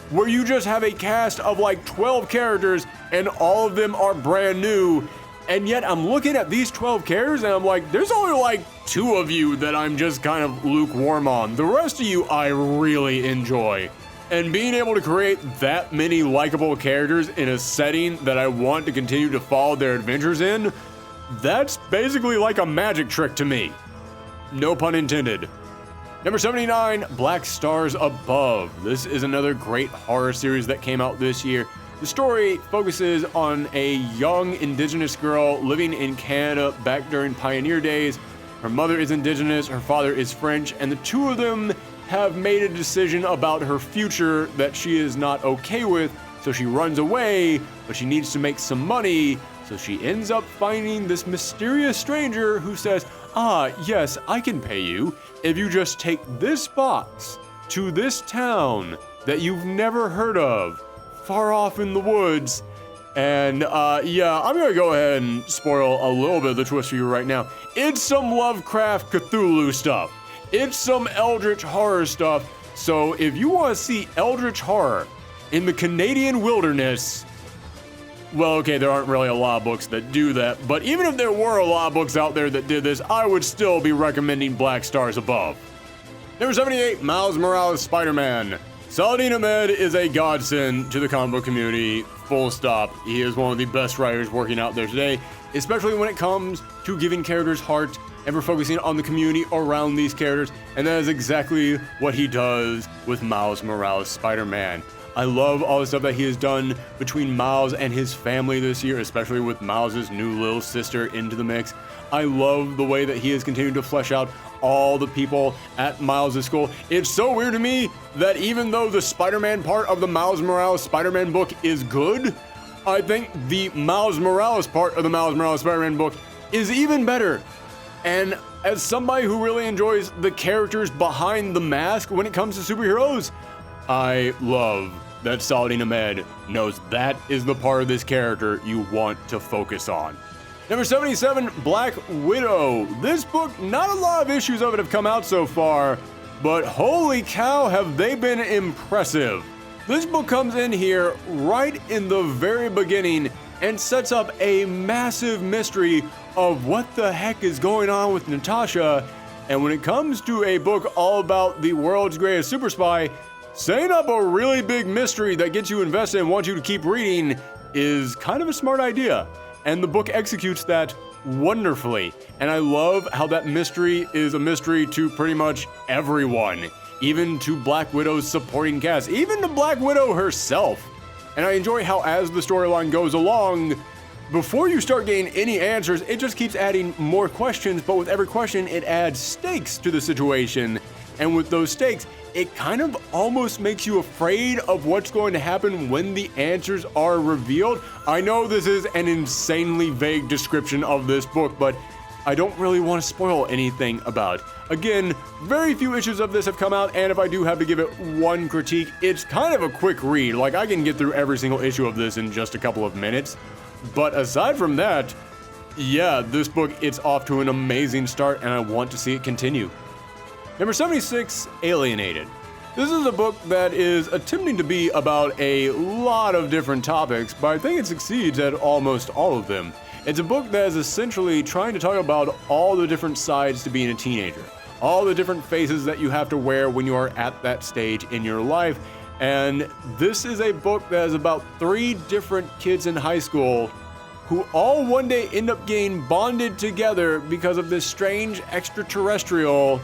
where you just have a cast of like 12 characters and all of them are brand new. And yet I'm looking at these 12 characters and I'm like, there's only like 2 of you that I'm just kind of lukewarm on. The rest of you I really enjoy. And being able to create that many likable characters in a setting that I want to continue to follow their adventures in, that's basically like a magic trick to me. No pun intended. Number 79, Black Stars Above. This is another great horror series that came out this year. The story focuses on a young indigenous girl living in Canada back during pioneer days. Her mother is indigenous, her father is French, and the two of them have made a decision about her future that she is not okay with, so she runs away, but she needs to make some money, so she ends up finding this mysterious stranger who says, yes, I can pay you if you just take this box to this town that you've never heard of, far off in the woods. And I'm gonna go ahead and spoil a little bit of the twist for you right now. It's some Lovecraft Cthulhu stuff. It's some Eldritch horror stuff. So if you want to see Eldritch horror in the Canadian wilderness, well, okay, there aren't really a lot of books that do that, but even if there were a lot of books out there that did this, I would still be recommending Black Stars Above. Number 78, Miles Morales Spider-Man. Saladin Ahmed is a godsend to the comic book community, full stop. He is one of the best writers working out there today, especially when it comes to giving characters heart and for focusing on the community around these characters, and that is exactly what he does with Miles Morales Spider-Man. I love all the stuff that he has done between Miles and his family this year, especially with Miles' new little sister into the mix. I love the way that he has continued to flesh out all the people at Miles' school. It's so weird to me that even though the Spider-Man part of the Miles Morales Spider-Man book is good, I think the Miles Morales part of the Miles Morales Spider-Man book is even better. And as somebody who really enjoys the characters behind the mask when it comes to superheroes, I love that Saladin Ahmed knows that is the part of this character you want to focus on. Number 77, Black Widow. This book, not a lot of issues of it have come out so far, but holy cow, have they been impressive. This book comes in here right in the very beginning and sets up a massive mystery of what the heck is going on with Natasha. And when it comes to a book all about the world's greatest super spy, setting up a really big mystery that gets you invested and wants you to keep reading is kind of a smart idea. And the book executes that wonderfully. And I love how that mystery is a mystery to pretty much everyone, even to Black Widow's supporting cast, even to Black Widow herself. And I enjoy how as the storyline goes along, before you start getting any answers, it just keeps adding more questions, but with every question, it adds stakes to the situation. And with those stakes, it kind of almost makes you afraid of what's going to happen when the answers are revealed. I know this is an insanely vague description of this book, but I don't really want to spoil anything about it. Again, very few issues of this have come out, and if I do have to give it one critique, it's kind of a quick read. Like, I can get through every single issue of this in just a couple of minutes. But aside from that, yeah, this book, it's off to an amazing start, and I want to see it continue. Number 76, Alienated. This is a book that is attempting to be about a lot of different topics, but I think it succeeds at almost all of them. It's a book that is essentially trying to talk about all the different sides to being a teenager, all the different faces that you have to wear when you are at that stage in your life. And this is a book that is about 3 different kids in high school who all one day end up getting bonded together because of this strange extraterrestrial.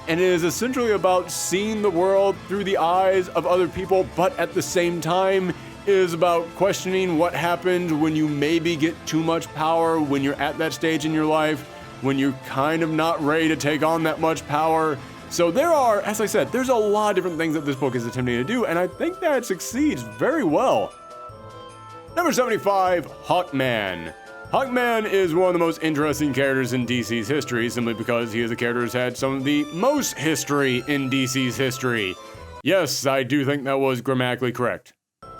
And it is essentially about seeing the world through the eyes of other people, but at the same time, it is about questioning what happens when you maybe get too much power, when you're at that stage in your life, when you're kind of not ready to take on that much power. So there are, as I said, there's a lot of different things that this book is attempting to do, and I think that it succeeds very well. Number 75, Hawkman. Hawkman is one of the most interesting characters in DC's history, simply because he is a character who's had some of the most history in DC's history. Yes, I do think that was grammatically correct.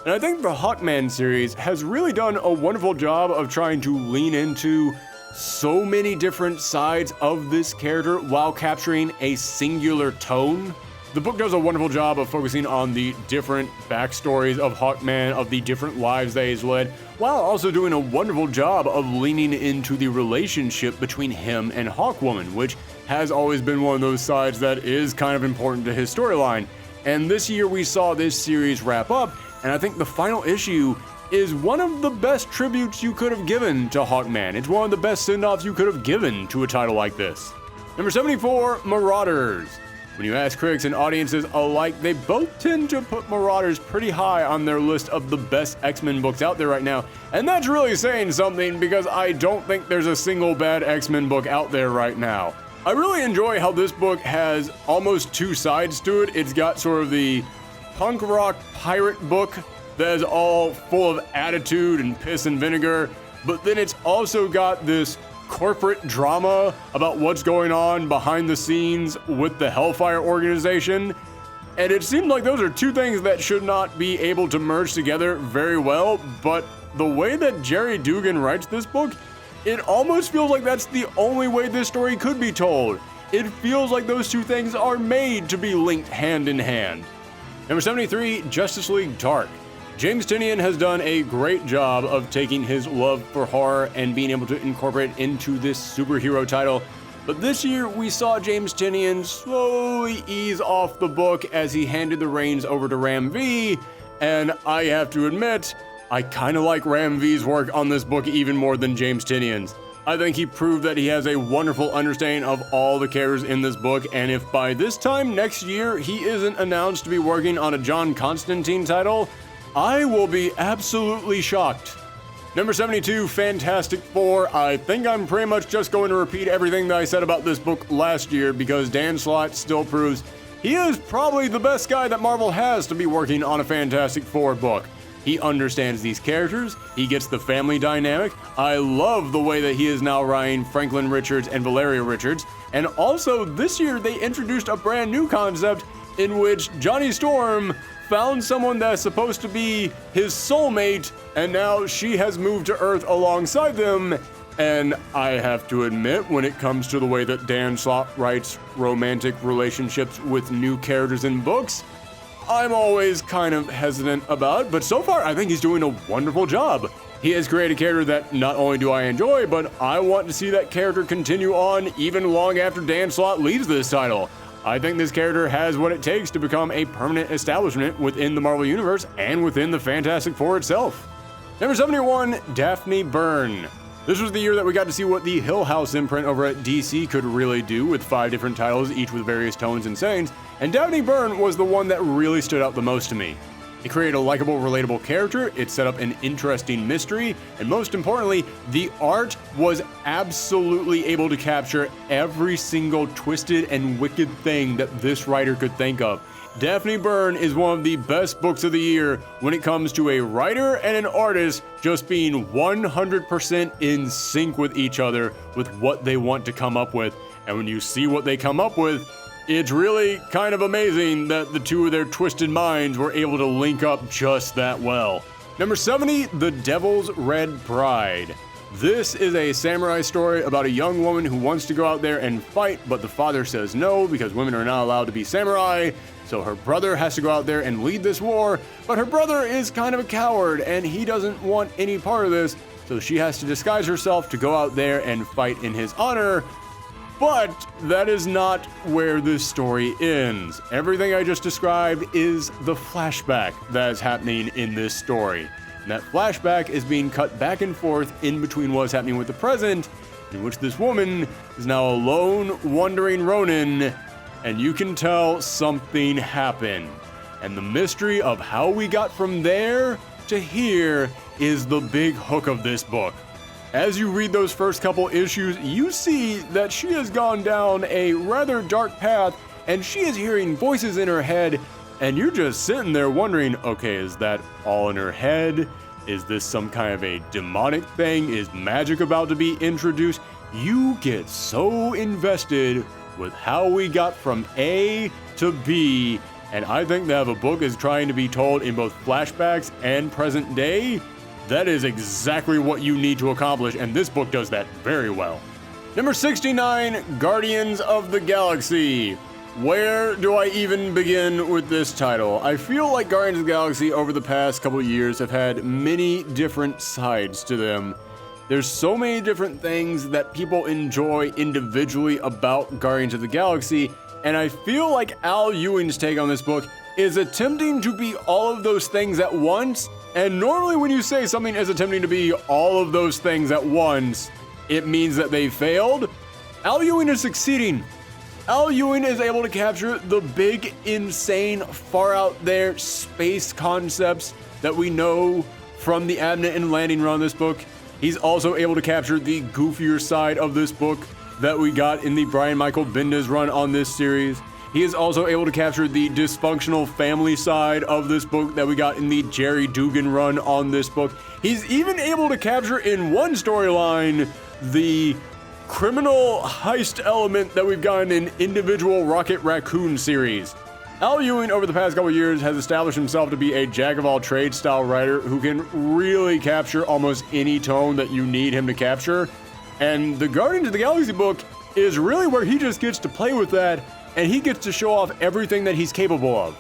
And I think the Hawkman series has really done a wonderful job of trying to lean into so many different sides of this character while capturing a singular tone. The book does a wonderful job of focusing on the different backstories of Hawkman, of the different lives that he's led, while also doing a wonderful job of leaning into the relationship between him and Hawkwoman, which has always been one of those sides that is kind of important to his storyline. And this year we saw this series wrap up, and I think the final issue is one of the best tributes you could have given to Hawkman. It's one of the best send-offs you could have given to a title like this. Number 74, Marauders. When you ask critics and audiences alike, they both tend to put Marauders pretty high on their list of the best X-Men books out there right now. And that's really saying something, because I don't think there's a single bad X-Men book out there right now. I really enjoy how this book has almost 2 sides to it. It's got sort of the punk rock pirate book that is all full of attitude and piss and vinegar, but then it's also got this corporate drama about what's going on behind the scenes with the Hellfire organization. And it seems like those are 2 things that should not be able to merge together very well, but the way that Jerry Dugan writes this book, it almost feels like that's the only way this story could be told. It feels like those 2 things are made to be linked hand in hand. Number 73, Justice League Dark. James Tynion has done a great job of taking his love for horror and being able to incorporate it into this superhero title. But this year, we saw James Tynion slowly ease off the book as he handed the reins over to Ram V, and I have to admit, I kind of like Ram V's work on this book even more than James Tynion's. I think he proved that he has a wonderful understanding of all the characters in this book, and if by this time next year he isn't announced to be working on a John Constantine title, I will be absolutely shocked. Number 72, Fantastic Four. I think I'm pretty much just going to repeat everything that I said about this book last year, because Dan Slott still proves he is probably the best guy that Marvel has to be working on a Fantastic Four book. He understands these characters, he gets the family dynamic. I love the way that he is now writing Franklin Richards and Valeria Richards. And also this year they introduced a brand new concept in which Johnny Storm found someone that's supposed to be his soulmate, and now she has moved to Earth alongside them. And I have to admit, when it comes to the way that Dan Slott writes romantic relationships with new characters in books, I'm always kind of hesitant about it, but so far I think he's doing a wonderful job. He has created a character that not only do I enjoy, but I want to see that character continue on even long after Dan Slott leaves this title. I think this character has what it takes to become a permanent establishment within the Marvel Universe and within the Fantastic Four itself. Number 71, Daphne Byrne. This was the year that we got to see what the Hill House imprint over at DC could really do with 5 different titles, each with various tones and settings, and Daphne Byrne was the one that really stood out the most to me. It created a likable, relatable character, it set up an interesting mystery, and most importantly, the art was absolutely able to capture every single twisted and wicked thing that this writer could think of. Daphne Byrne is one of the best books of the year when it comes to a writer and an artist just being 100% in sync with each other with what they want to come up with. And when you see what they come up with, it's really kind of amazing that the two of their twisted minds were able to link up just that well. Number 70, The Devil's Red Pride. This is a samurai story about a young woman who wants to go out there and fight, but the father says no because women are not allowed to be samurai. So her brother has to go out there and lead this war, but her brother is kind of a coward and he doesn't want any part of this, so she has to disguise herself to go out there and fight in his honor. But that is not where this story ends. Everything I just described is the flashback that is happening in this story. And that flashback is being cut back and forth in between what's happening with the present, in which this woman is now a lone, wandering Ronin, and you can tell something happened. And the mystery of how we got from there to here is the big hook of this book. As you read those first couple issues, you see that she has gone down a rather dark path, and she is hearing voices in her head, and you're just sitting there wondering, okay, is that all in her head? Is this some kind of a demonic thing? Is magic about to be introduced? You get so invested with how we got from A to B, and I think that if a book is trying to be told in both flashbacks and present day, that is exactly what you need to accomplish, and this book does that very well. Number 69, Guardians of the Galaxy. Where do I even begin with this title? I feel like Guardians of the Galaxy over the past couple of years have had many different sides to them. There's so many different things that people enjoy individually about Guardians of the Galaxy, and I feel like Al Ewing's take on this book is attempting to be all of those things at once. And normally when you say something is attempting to be all of those things at once, it means that they failed. Al Ewing is succeeding. Al Ewing is able to capture the big, insane, far out there space concepts that we know from the Abnett and Landing run of this book. He's also able to capture the goofier side of this book that we got in the Brian Michael Bendis run on this series. He is also able to capture the dysfunctional family side of this book that we got in the Jerry Dugan run on this book. He's even able to capture in one storyline the criminal heist element that we've gotten in individual Rocket Raccoon series. Al Ewing over the past couple years has established himself to be a jack-of-all-trades style writer who can really capture almost any tone that you need him to capture. And the Guardians of the Galaxy book is really where he just gets to play with that, and he gets to show off everything that he's capable of.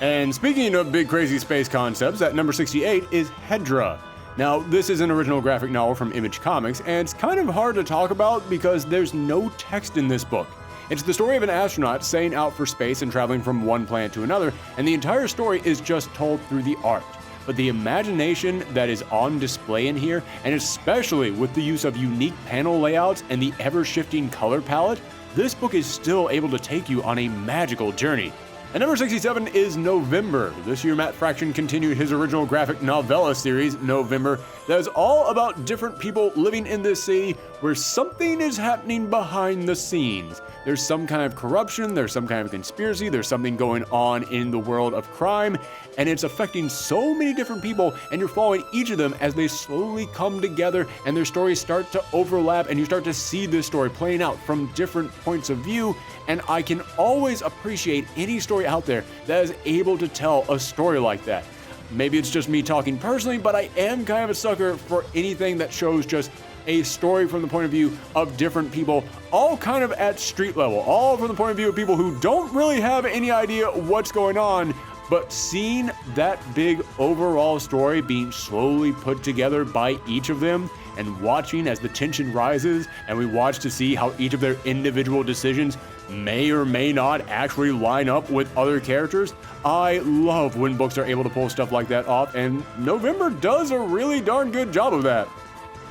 And speaking of big crazy space concepts, at number 68 is Hedra. Now, this is an original graphic novel from Image Comics, and it's kind of hard to talk about because there's no text in this book. It's the story of an astronaut setting out for space and traveling from one planet to another, and the entire story is just told through the art. But the imagination that is on display in here, and especially with the use of unique panel layouts and the ever-shifting color palette, this book is still able to take you on a magical journey. And number 67 is November. This year, Matt Fraction continued his original graphic novella series, November, that is all about different people living in this city where something is happening behind the scenes. There's some kind of corruption, there's some kind of conspiracy, there's something going on in the world of crime, and it's affecting so many different people, and you're following each of them as they slowly come together and their stories start to overlap, and you start to see this story playing out from different points of view. And I can always appreciate any story out there that is able to tell a story like that. Maybe it's just me talking personally, but I am kind of a sucker for anything that shows just a story from the point of view of different people, all kind of at street level, all from the point of view of people who don't really have any idea what's going on, but seeing that big overall story being slowly put together by each of them and watching as the tension rises and we watch to see how each of their individual decisions may or may not actually line up with other characters. I love when books are able to pull stuff like that off, and November does a really darn good job of that.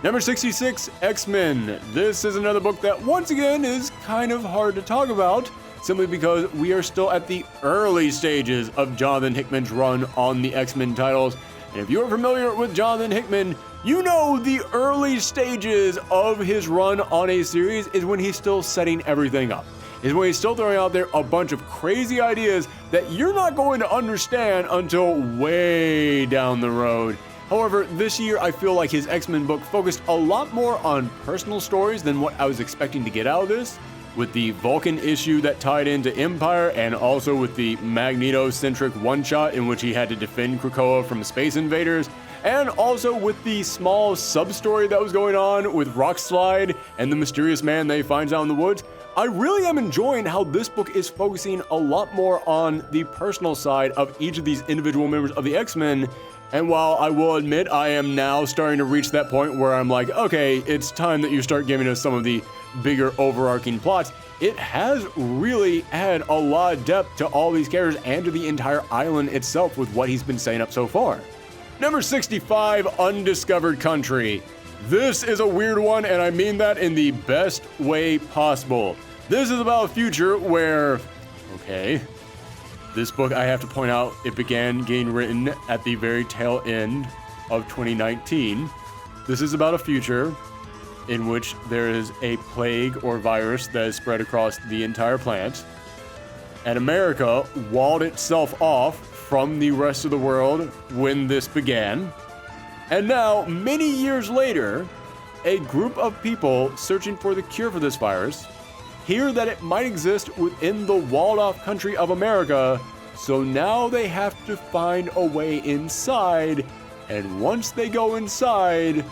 Number 66, X-Men. This is another book that once again is kind of hard to talk about simply because we are still at the early stages of Jonathan Hickman's run on the X-Men titles. And if you're familiar with Jonathan Hickman, you know the early stages of his run on a series is when he's still setting everything up. Is when he's still throwing out there a bunch of crazy ideas that you're not going to understand until way down the road. However, this year I feel like his X-Men book focused a lot more on personal stories than what I was expecting to get out of this, with the Vulcan issue that tied into Empire, and also with the Magneto-centric one-shot in which he had to defend Krakoa from space invaders, and also with the small sub-story that was going on with Rockslide and the mysterious man they finds out in the woods. I really am enjoying how this book is focusing a lot more on the personal side of each of these individual members of the X-Men. And while I will admit I am now starting to reach that point where I'm like, okay, it's time that you start giving us some of the bigger overarching plots, it has really had a lot of depth to all these characters and to the entire island itself with what he's been setting up so far. Number 65, Undiscovered Country. This is a weird one, and I mean that in the best way possible. This is about a future where, okay, this book, I have to point out, it began getting written at the very tail end of 2019. This is about a future in which there is a plague or virus that is spread across the entire planet, and America walled itself off from the rest of the world when this began. And now, many years later, a group of people searching for the cure for this virus hear that it might exist within the walled-off country of America, so now they have to find a way inside, and once they go inside,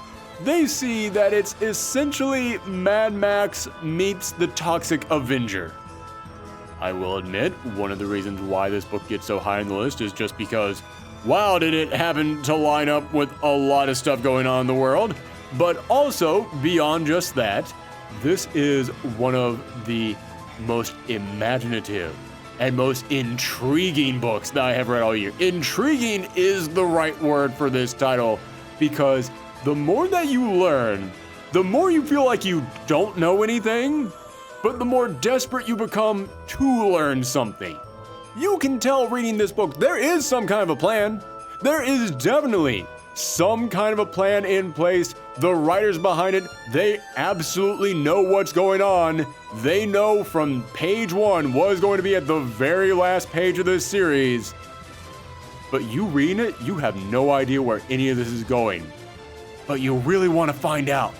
they see that it's essentially Mad Max meets the Toxic Avenger. I will admit, one of the reasons why this book gets so high on the list is just because, wow, did it happen to line up with a lot of stuff going on in the world. But also, beyond just that, this is one of the most imaginative and most intriguing books that I have read all year. Intriguing is the right word for this title, because the more that you learn, the more you feel like you don't know anything, but the more desperate you become to learn something. You can tell reading this book, there is some kind of a plan. There is definitely some kind of a plan in place. The writers behind it, they absolutely know what's going on. They know from page one what is going to be at the very last page of this series. But you reading it, you have no idea where any of this is going. But you really want to find out.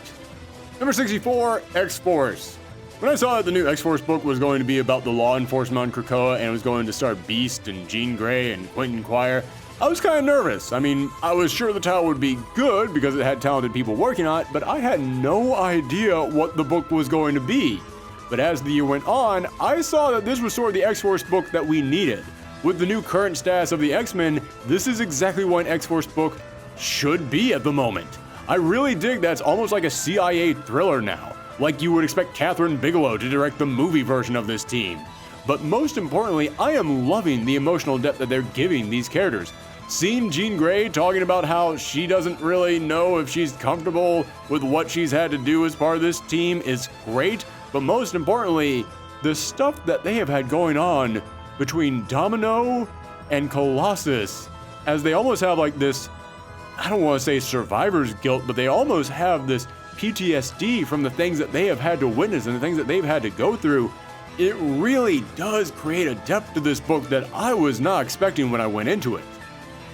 Number 64, X-Force. When I saw that the new X-Force book was going to be about the law enforcement on Krakoa and it was going to star Beast and Jean Grey and Quentin Quire, I was kind of nervous. I mean, I was sure the title would be good because it had talented people working on it, but I had no idea what the book was going to be. But as the year went on, I saw that this was sort of the X-Force book that we needed. With the new current status of the X-Men, this is exactly what an X-Force book should be at the moment. I really dig that it's almost like a CIA thriller now, like you would expect Catherine Bigelow to direct the movie version of this team. But most importantly, I am loving the emotional depth that they're giving these characters. Seeing Jean Grey talking about how she doesn't really know if she's comfortable with what she's had to do as part of this team is great, but most importantly, the stuff that they have had going on between Domino and Colossus, as they almost have like this, I don't want to say survivor's guilt, but they almost have this PTSD from the things that they have had to witness and the things that they've had to go through. It really does create a depth to this book that I was not expecting when I went into it.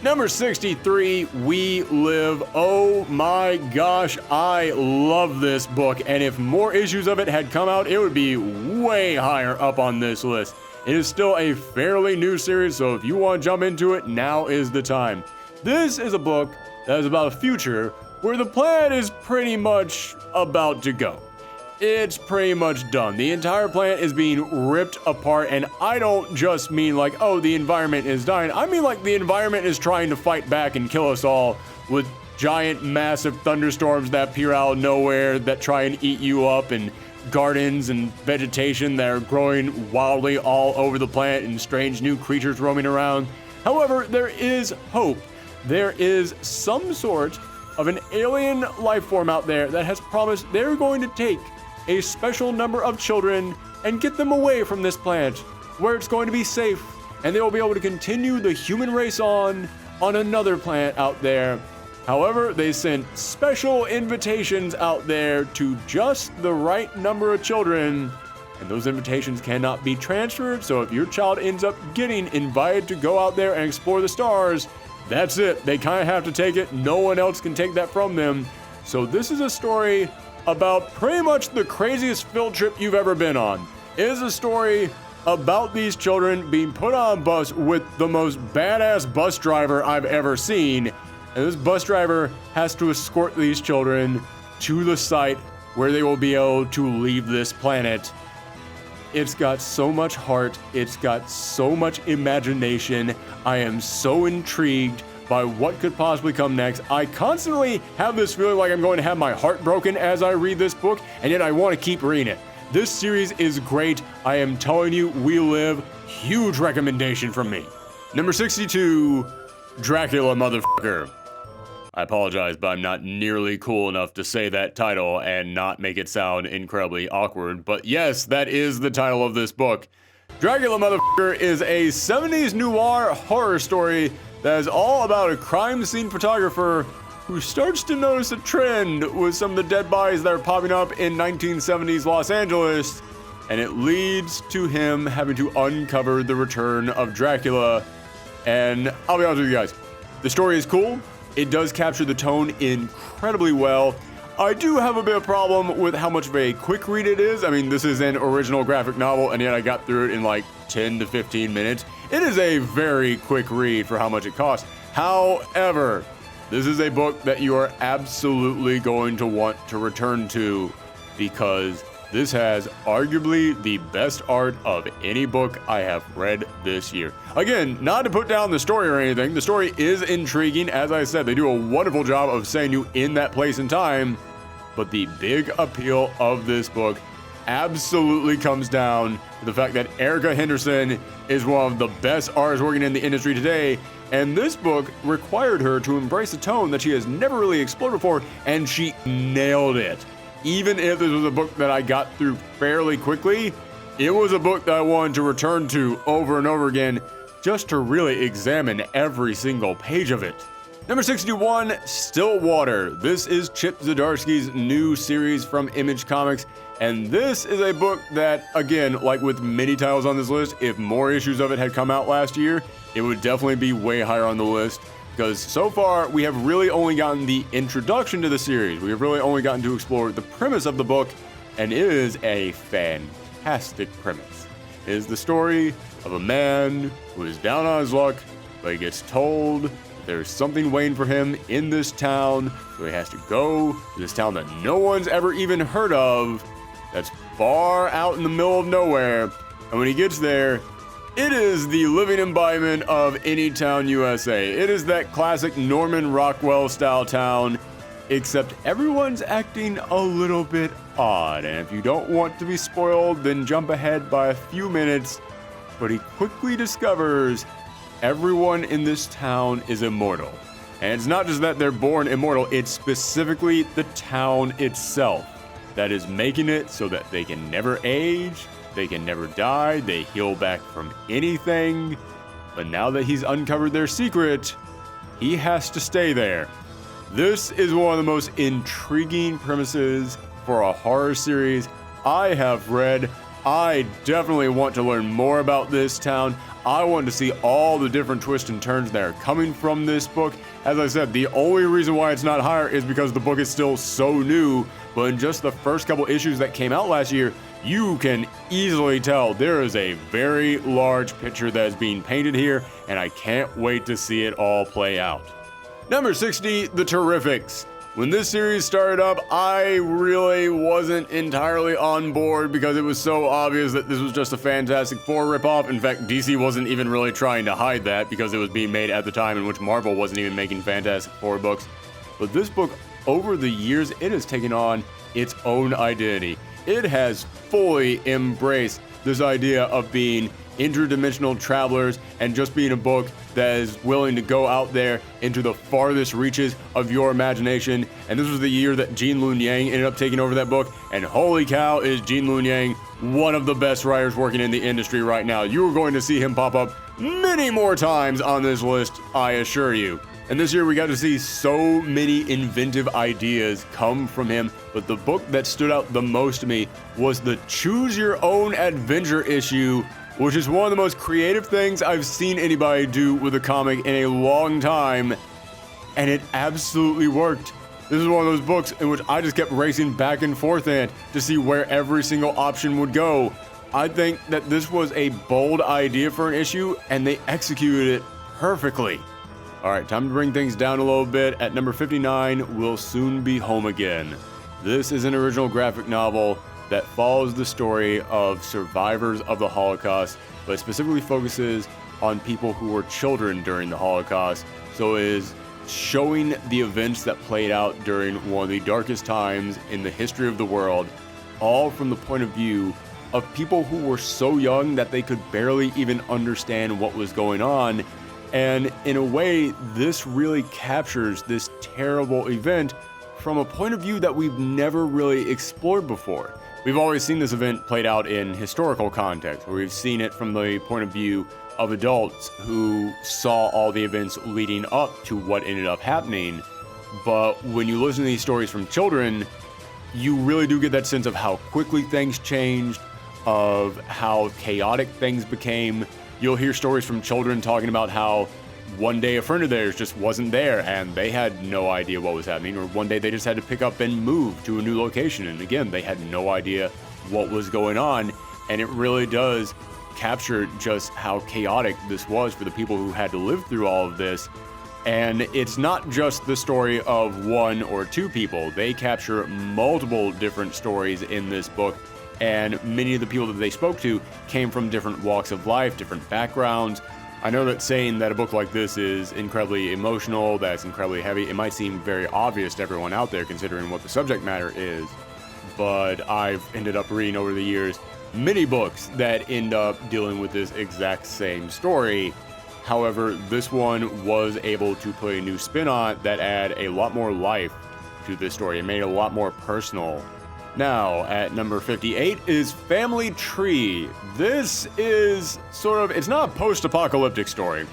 Number 63, We Live. Oh my gosh, I love this book, and if more issues of it had come out, it would be way higher up on this list. It is still a fairly new series, so if you want to jump into it, now is the time. This is a book that is about a future where the planet is pretty much about to go. It's pretty much done. The entire planet is being ripped apart, and I don't just mean like, oh, the environment is dying. I mean like the environment is trying to fight back and kill us all with giant, massive thunderstorms that appear out of nowhere that try and eat you up, and gardens and vegetation that are growing wildly all over the planet, and strange new creatures roaming around. However, there is hope. There is some sort of an alien life form out there that has promised they're going to take a special number of children and get them away from this planet where it's going to be safe, and they will be able to continue the human race on another planet out there. However, they sent special invitations out there to just the right number of children, and those invitations cannot be transferred, so if your child ends up getting invited to go out there and explore the stars, that's it. They kind of have to take it. No one else can take that from them. So this is a story about pretty much the craziest field trip you've ever been on. It is a story about these children being put on a bus with the most badass bus driver I've ever seen. And this bus driver has to escort these children to the site where they will be able to leave this planet. It's got so much heart. It's got so much imagination. I am so intrigued by what could possibly come next. I constantly have this feeling like I'm going to have my heart broken as I read this book, and yet I want to keep reading it. This series is great. I am telling you, we live. Huge recommendation from me. Number 62, Dracula, motherfucker. I apologize, but I'm not nearly cool enough to say that title and not make it sound incredibly awkward. But yes, that is the title of this book. Dracula, motherfucker is a 70s noir horror story that is all about a crime scene photographer who starts to notice a trend with some of the dead bodies that are popping up in 1970s Los Angeles, and it leads to him having to uncover the return of Dracula. And I'll be honest with you guys, the story is cool. It does capture the tone incredibly well. I do have a bit of problem with how much of a quick read it is. I mean, this is an original graphic novel, and yet I got through it in like 10 to 15 minutes. It is a very quick read for how much it costs. However, this is a book that you are absolutely going to want to return to, because this has arguably the best art of any book I have read this year. Again, not to put down the story or anything. The story is intriguing. As I said, they do a wonderful job of saying you in that place and time. But the big appeal of this book absolutely comes down to the fact that Erica Henderson is one of the best artists working in the industry today. And this book required her to embrace a tone that she has never really explored before, and she nailed it. Even if this was a book that I got through fairly quickly, it was a book that I wanted to return to over and over again just to really examine every single page of it. Number 61, Stillwater. This is Chip Zdarsky's new series from Image Comics, and this is a book that, again, like with many titles on this list, if more issues of it had come out last year, it would definitely be way higher on the list. Because so far, we have really only gotten the introduction to the series. We have really only gotten to explore the premise of the book, and it is a fantastic premise. It is the story of a man who is down on his luck, but he gets told there's something waiting for him in this town, so he has to go to this town that no one's ever even heard of, that's far out in the middle of nowhere, and when he gets there, it is the living embodiment of Anytown, USA. It is that classic Norman Rockwell-style town, except everyone's acting a little bit odd. And if you don't want to be spoiled, then jump ahead by a few minutes. But he quickly discovers everyone in this town is immortal. And it's not just that they're born immortal, it's specifically the town itself that is making it so that they can never age, they can never die, they heal back from anything. But now that he's uncovered their secret, he has to stay there. This is one of the most intriguing premises for a horror series I have read. I definitely want to learn more about this town. I want to see all the different twists and turns that are coming from this book. As I said, the only reason why it's not higher is because the book is still so new, but in just the first couple issues that came out last year, you can easily tell there is a very large picture that is being painted here, and I can't wait to see it all play out. Number 60, The Terrifics. When this series started up, I really wasn't entirely on board because it was so obvious that this was just a Fantastic Four ripoff. In fact, DC wasn't even really trying to hide that because it was being made at the time in which Marvel wasn't even making Fantastic Four books. But this book, over the years, it has taken on its own identity. It has fully embraced this idea of being interdimensional travelers and just being a book that is willing to go out there into the farthest reaches of your imagination. And this was the year that Gene Luen Yang ended up taking over that book, and holy cow, is Gene Luen Yang one of the best writers working in the industry right now. You're going to see him pop up many more times on this list, I assure you. And this year we got to see so many inventive ideas come from him, but the book that stood out the most to me was the Choose Your Own Adventure issue, which is one of the most creative things I've seen anybody do with a comic in a long time, and it absolutely worked. This is one of those books in which I just kept racing back and forth in it to see where every single option would go. I think that this was a bold idea for an issue, and they executed it perfectly. All right, time to bring things down a little bit. At number 59, We'll Soon Be Home Again. This is an original graphic novel that follows the story of survivors of the Holocaust, but specifically focuses on people who were children during the Holocaust. So it is showing the events that played out during one of the darkest times in the history of the world, all from the point of view of people who were so young that they could barely even understand what was going on. And in a way, this really captures this terrible event from a point of view that we've never really explored before. We've always seen this event played out in historical context, where we've seen it from the point of view of adults who saw all the events leading up to what ended up happening. But when you listen to these stories from children, you really do get that sense of how quickly things changed, of how chaotic things became. You'll hear stories from children talking about how one day a friend of theirs just wasn't there and they had no idea what was happening, or one day they just had to pick up and move to a new location, and again, they had no idea what was going on. And it really does capture just how chaotic this was for the people who had to live through all of this. And it's not just the story of one or two people. They capture multiple different stories in this book, and many of the people that they spoke to came from different walks of life, different backgrounds. I know that saying that a book like this is incredibly emotional, that it's incredibly heavy, it might seem very obvious to everyone out there considering what the subject matter is, but I've ended up reading over the years many books that end up dealing with this exact same story. However, this one was able to put a new spin on it that add a lot more life to this story and made it a lot more personal. Now, at number 58 is Family Tree. This is it's not a post-apocalyptic story.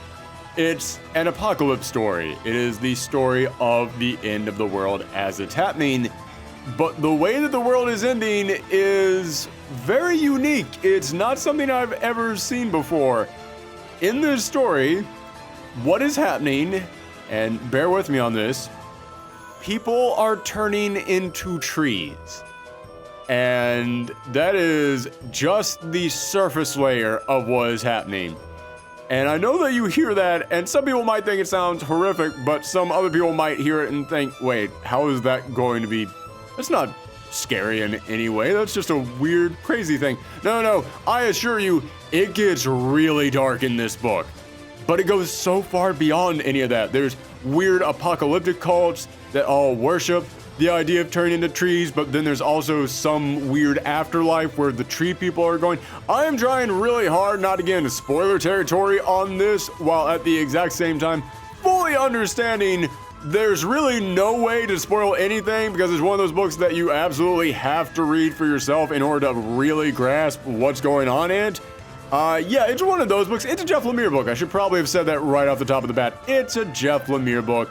It's an apocalypse story. It is the story of the end of the world as it's happening. But the way that the world is ending is very unique. It's not something I've ever seen before. In this story, what is happening, and bear with me on this, people are turning into trees. And that is just the surface layer of what is happening. And I know that you hear that, and some people might think it sounds horrific, but some other people might hear it and think, wait, how is that going to be? That's not scary in any way. That's just a weird, crazy thing. No, I assure you, it gets really dark in this book. But it goes so far beyond any of that. There's weird apocalyptic cults that all worship the idea of turning into trees, but then there's also some weird afterlife where the tree people are going. I am trying really hard not to get into spoiler territory on this, while at the exact same time fully understanding there's really no way to spoil anything, because it's one of those books that you absolutely have to read for yourself in order to really grasp what's going on in it. Yeah, it's one of those books. It's a Jeff Lemire book. I should probably have said that right off the top of the bat. It's a Jeff Lemire book.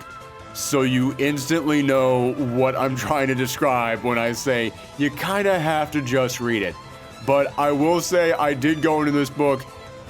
So you instantly know what I'm trying to describe when I say you kind of have to just read it. But I will say I did go into this book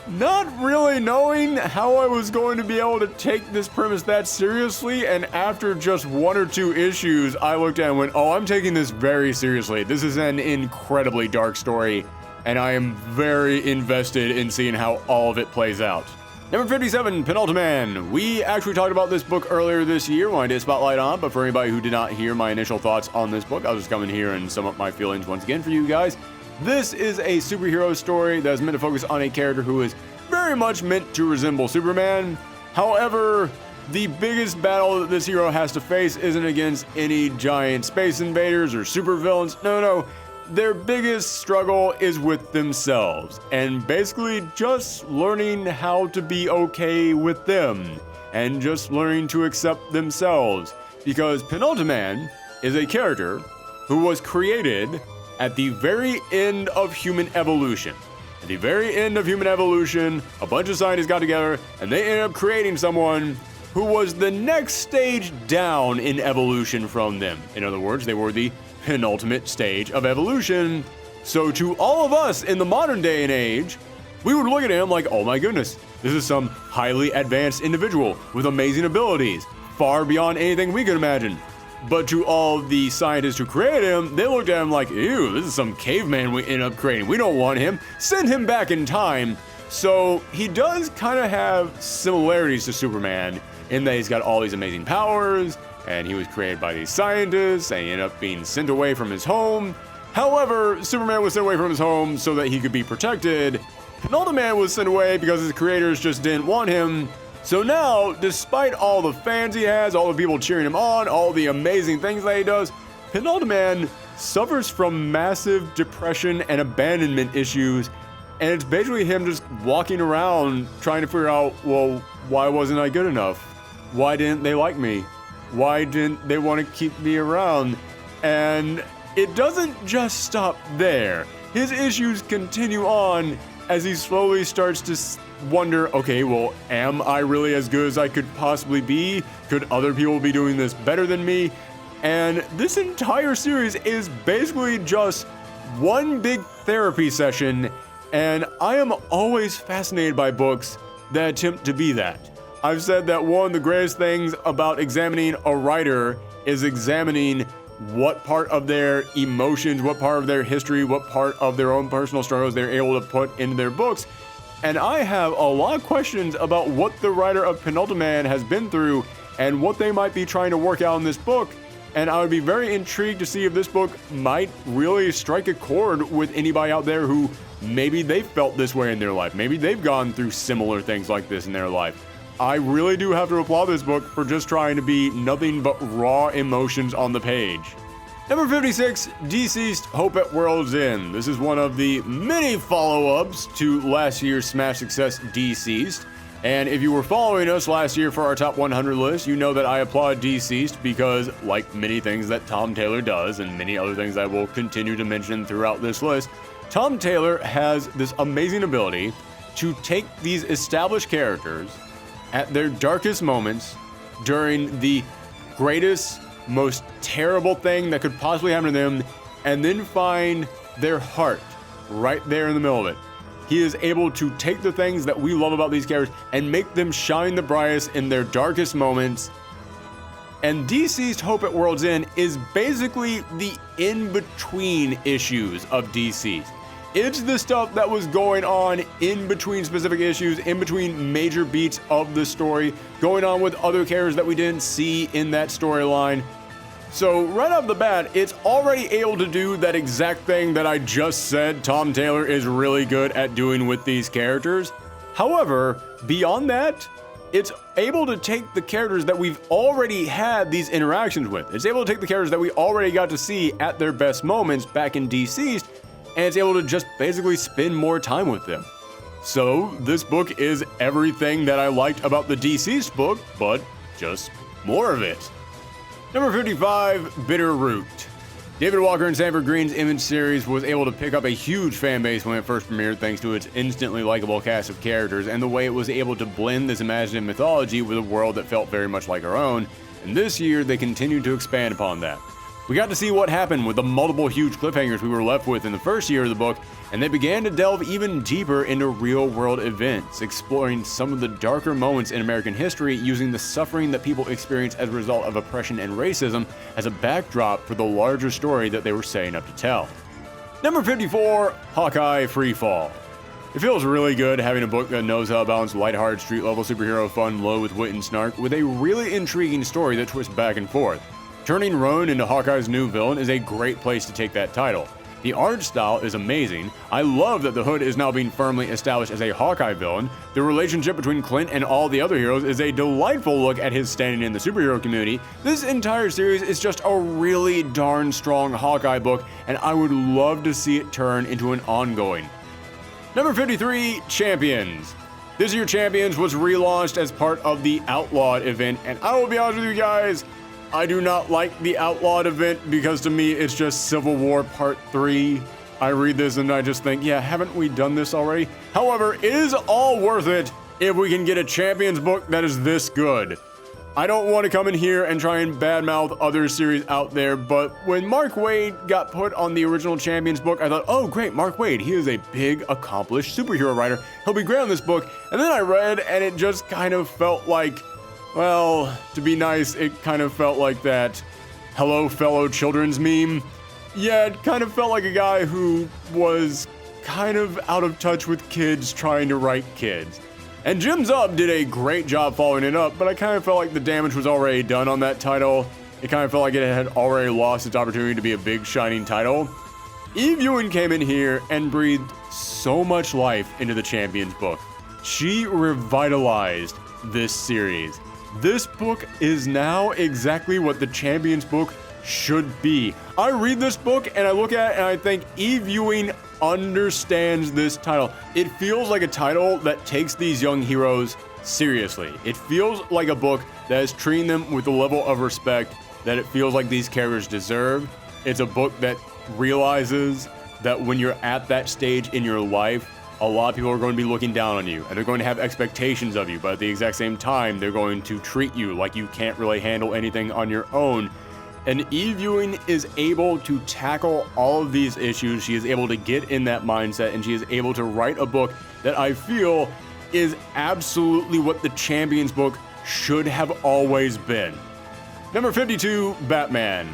not really knowing how I was going to be able to take this premise that seriously, and after just one or two issues, I looked at it and went, oh, I'm taking this very seriously. This is an incredibly dark story, and I am very invested in seeing how all of it plays out. Number 57, Penultimate. We actually talked about this book earlier this year when I did Spotlight on, but for anybody who did not hear my initial thoughts on this book, I'll just come in here and sum up my feelings once again for you guys. This is a superhero story that is meant to focus on a character who is very much meant to resemble Superman. However, the biggest battle that this hero has to face isn't against any giant space invaders or supervillains. No. Their biggest struggle is with themselves, and basically just learning how to be okay with them, and just learning to accept themselves. Because Penultimate is a character who was created at the very end of human evolution. At the very end of human evolution, a bunch of scientists got together and they ended up creating someone who was the next stage down in evolution from them. In other words, they were the penultimate stage of evolution. So to all of us in the modern day and age, we would look at him like, oh my goodness, this is some highly advanced individual with amazing abilities, far beyond anything we could imagine. But to all the scientists who created him, they looked at him like, ew, this is some caveman we ended up creating. We don't want him. Send him back in time. So he does kind of have similarities to Superman in that he's got all these amazing powers, and he was created by these scientists, and he ended up being sent away from his home. However, Superman was sent away from his home so that he could be protected. Penultimate Man was sent away because his creators just didn't want him. So now, despite all the fans he has, all the people cheering him on, all the amazing things that he does, Penultimate Man suffers from massive depression and abandonment issues, and it's basically him just walking around trying to figure out, well, why wasn't I good enough? Why didn't they like me? Why didn't they want to keep me around? And it doesn't just stop there. His issues continue on as he slowly starts to wonder, okay, well, am I really as good as I could possibly be? Could other people be doing this better than me? And this entire series is basically just one big therapy session, and I am always fascinated by books that attempt to be that. I've said that one of the greatest things about examining a writer is examining what part of their emotions, what part of their history, what part of their own personal struggles they're able to put into their books. And I have a lot of questions about what the writer of Penultimate Man has been through and what they might be trying to work out in this book. And I would be very intrigued to see if this book might really strike a chord with anybody out there who maybe they felt this way in their life. Maybe they've gone through similar things like this in their life. I really do have to applaud this book for just trying to be nothing but raw emotions on the page. Number 56, Deceased Hope at World's End. This is one of the many follow-ups to last year's smash success, Deceased. And if you were following us last year for our top 100 list, you know that I applaud Deceased because, like many things that Tom Taylor does, and many other things I will continue to mention throughout this list, Tom Taylor has this amazing ability to take these established characters at their darkest moments during the greatest, most terrible thing that could possibly happen to them, and then find their heart right there in the middle of it. He is able to take the things that we love about these characters and make them shine the brightest in their darkest moments. And Deceased Hope at World's End is basically the in-between issues of Deceased. It's the stuff that was going on in between specific issues, in between major beats of the story, going on with other characters that we didn't see in that storyline. So right off the bat, it's already able to do that exact thing that I just said Tom Taylor is really good at doing with these characters. However, beyond that, it's able to take the characters that we've already had these interactions with. It's able to take the characters that we already got to see at their best moments back in Deceased, and it's able to just basically spend more time with them. So this book is everything that I liked about the Deceased book, but just more of it. Number 55, Bitter Root. David Walker and Sanford Green's Image series was able to pick up a huge fan base when it first premiered thanks to its instantly likable cast of characters and the way it was able to blend this imaginative mythology with a world that felt very much like our own, and this year they continued to expand upon that. We got to see what happened with the multiple huge cliffhangers we were left with in the first year of the book, and they began to delve even deeper into real-world events, exploring some of the darker moments in American history using the suffering that people experience as a result of oppression and racism as a backdrop for the larger story that they were setting up to tell. Number 54, Hawkeye Freefall. It feels really good having a book that knows how to balance lighthearted street-level superhero fun loaded with wit and snark with a really intriguing story that twists back and forth. Turning Roan into Hawkeye's new villain is a great place to take that title. The art style is amazing. I love that the Hood is now being firmly established as a Hawkeye villain. The relationship between Clint and all the other heroes is a delightful look at his standing in the superhero community. This entire series is just a really darn strong Hawkeye book, and I would love to see it turn into an ongoing. Number 53, Champions. This year Champions was relaunched as part of the Outlawed event, and I will be honest with you guys, I do not like the Outlawed event because to me it's just Civil War Part 3. I read this and I just think, yeah, haven't we done this already? However, it is all worth it if we can get a Champions book that is this good. I don't want to come in here and try and badmouth other series out there, but when Mark Waid got put on the original Champions book, I thought, oh great, Mark Waid, he is a big, accomplished superhero writer. He'll be great on this book. And then I read and it just kind of felt like, well, to be nice, it kind of felt like that hello fellow children's meme. Yeah, it kind of felt like a guy who was kind of out of touch with kids trying to write kids. And Jim Zub did a great job following it up, but I kind of felt like the damage was already done on that title. It kind of felt like it had already lost its opportunity to be a big, shining title. Eve Ewing came in here and breathed so much life into the Champions book. She revitalized this series. This book is now exactly what the Champions book should be. I read this book and I look at it and I think Eve Ewing understands this title. It feels like a title that takes these young heroes seriously. It feels like a book that is treating them with the level of respect that it feels like these characters deserve. It's a book that realizes that when you're at that stage in your life, a lot of people are going to be looking down on you and they're going to have expectations of you, but at the exact same time, they're going to treat you like you can't really handle anything on your own. And Eve Ewing is able to tackle all of these issues. She is able to get in that mindset and she is able to write a book that I feel is absolutely what the Champions book should have always been. Number 52, Batman.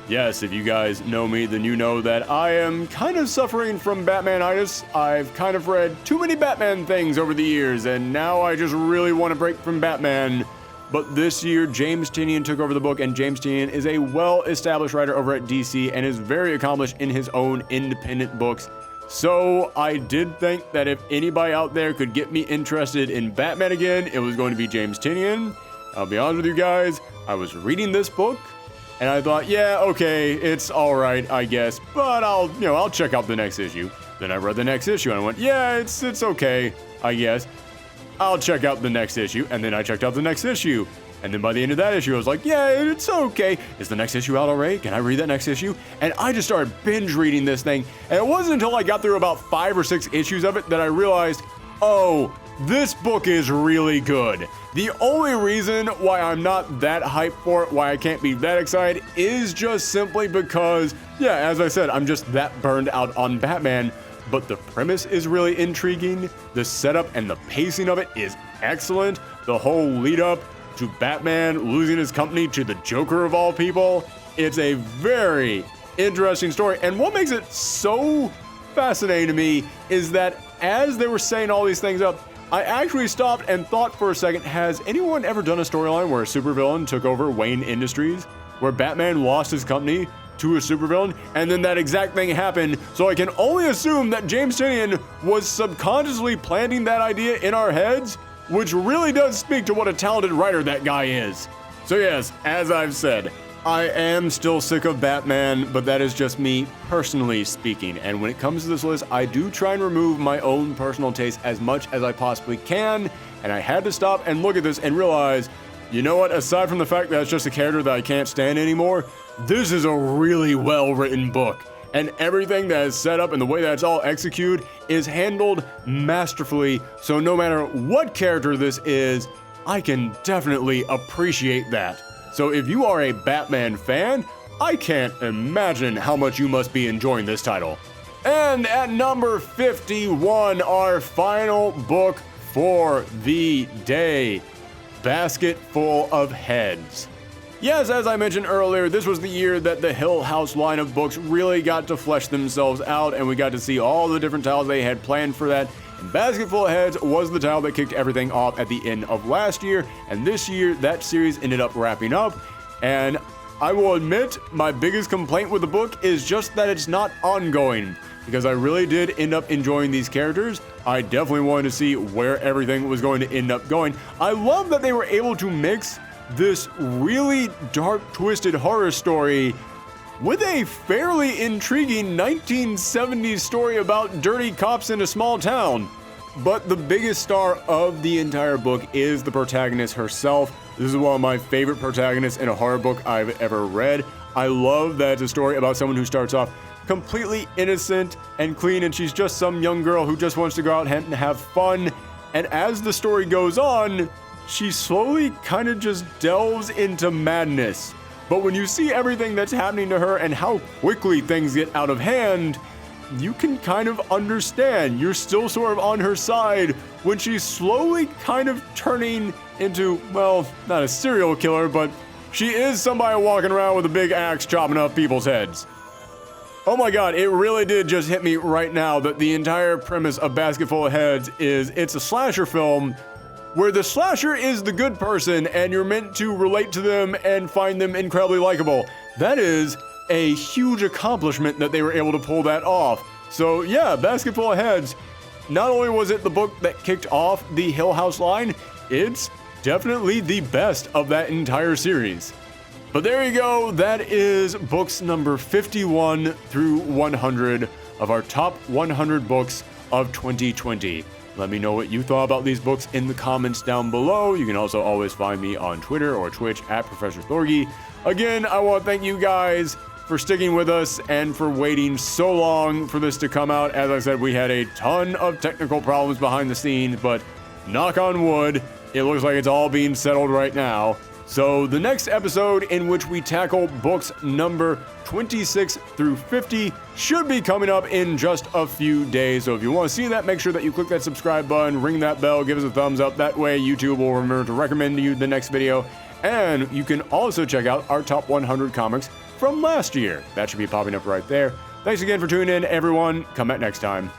Yes, if you guys know me, then you know that I am kind of suffering from Batmanitis. I've kind of read too many Batman things over the years, and now I just really want to break from Batman. But this year, James Tynion took over the book, and James Tynion is a well-established writer over at DC and is very accomplished in his own independent books. So I did think that if anybody out there could get me interested in Batman again, it was going to be James Tynion. I'll be honest with you guys, I was reading this book, and I thought, yeah, okay, it's all right, I guess, but I'll check out the next issue. Then I read the next issue, and I went, yeah, it's okay, I guess. I'll check out the next issue, and then I checked out the next issue. And then by the end of that issue, I was like, yeah, it's okay. Is the next issue out already? Can I read that next issue? And I just started binge reading this thing. And it wasn't until I got through about 5 or 6 issues of it that I realized, oh, this book is really good. The only reason why I'm not that hyped for it, why I can't be that excited, is just simply because, yeah, as I said, I'm just that burned out on Batman. But the premise is really intriguing. The setup and the pacing of it is excellent. The whole lead up to Batman losing his company to the Joker of all people. It's a very interesting story. And what makes it so fascinating to me is that as they were saying all these things up, I actually stopped and thought for a second, has anyone ever done a storyline where a supervillain took over Wayne Industries? Where Batman lost his company to a supervillain, and then that exact thing happened. So I can only assume that James Tynion was subconsciously planting that idea in our heads, which really does speak to what a talented writer that guy is. So yes, as I've said, I am still sick of Batman, but that is just me personally speaking. And when it comes to this list, I do try and remove my own personal taste as much as I possibly can. And I had to stop and look at this and realize, you know what, aside from the fact that it's just a character that I can't stand anymore, this is a really well-written book, and everything that is set up and the way that it's all executed is handled masterfully, so no matter what character this is, I can definitely appreciate that. So if you are a Batman fan, I can't imagine how much you must be enjoying this title. And at number 51, our final book for the day, Basket Full of Heads. Yes, as I mentioned earlier, this was the year that the Hill House line of books really got to flesh themselves out, and we got to see all the different titles they had planned for that. And Basket Full of Heads was the title that kicked everything off at the end of last year, and this year that series ended up wrapping up. And I will admit, my biggest complaint with the book is just that it's not ongoing, because I really did end up enjoying these characters. I definitely wanted to see where everything was going to end up going. I love that they were able to mix this really dark, twisted horror story with a fairly intriguing 1970s story about dirty cops in a small town. But the biggest star of the entire book is the protagonist herself, This is one of my favorite protagonists in a horror book I've ever read. I love that it's a story about someone who starts off completely innocent and clean, and she's just some young girl who just wants to go out and have fun. And as the story goes on, she slowly kind of just delves into madness. But when you see everything that's happening to her and how quickly things get out of hand, you can kind of understand. You're still sort of on her side when she's slowly kind of turning into, well, not a serial killer, but she is somebody walking around with a big axe chopping up people's heads. Oh my god, it really did just hit me right now that the entire premise of Basket Full of Heads is it's a slasher film where the slasher is the good person and you're meant to relate to them and find them incredibly likable. That is a huge accomplishment that they were able to pull that off. So yeah, Basket Full of Heads, not only was it the book that kicked off the Hill House line, it's definitely the best of that entire series. But there you go, that is books number 51 through 100 of our top 100 books of 2020. Let me know what you thought about these books in the comments down below. You can also always find me on Twitter or Twitch at Professor Thorgy. Again, I want to thank you guys for sticking with us and for waiting so long for this to come out. As I said, we had a ton of technical problems behind the scenes, but knock on wood, it looks like it's all being settled right now. So the next episode, in which we tackle books number 26 through 50, should be coming up in just a few days. So if you want to see that, make sure that you click that subscribe button, ring that bell, give us a thumbs up. That way YouTube will remember to recommend to you the next video. And you can also check out our top 100 comics from last year. That should be popping up right there. Thanks again for tuning in, everyone. Come back next time.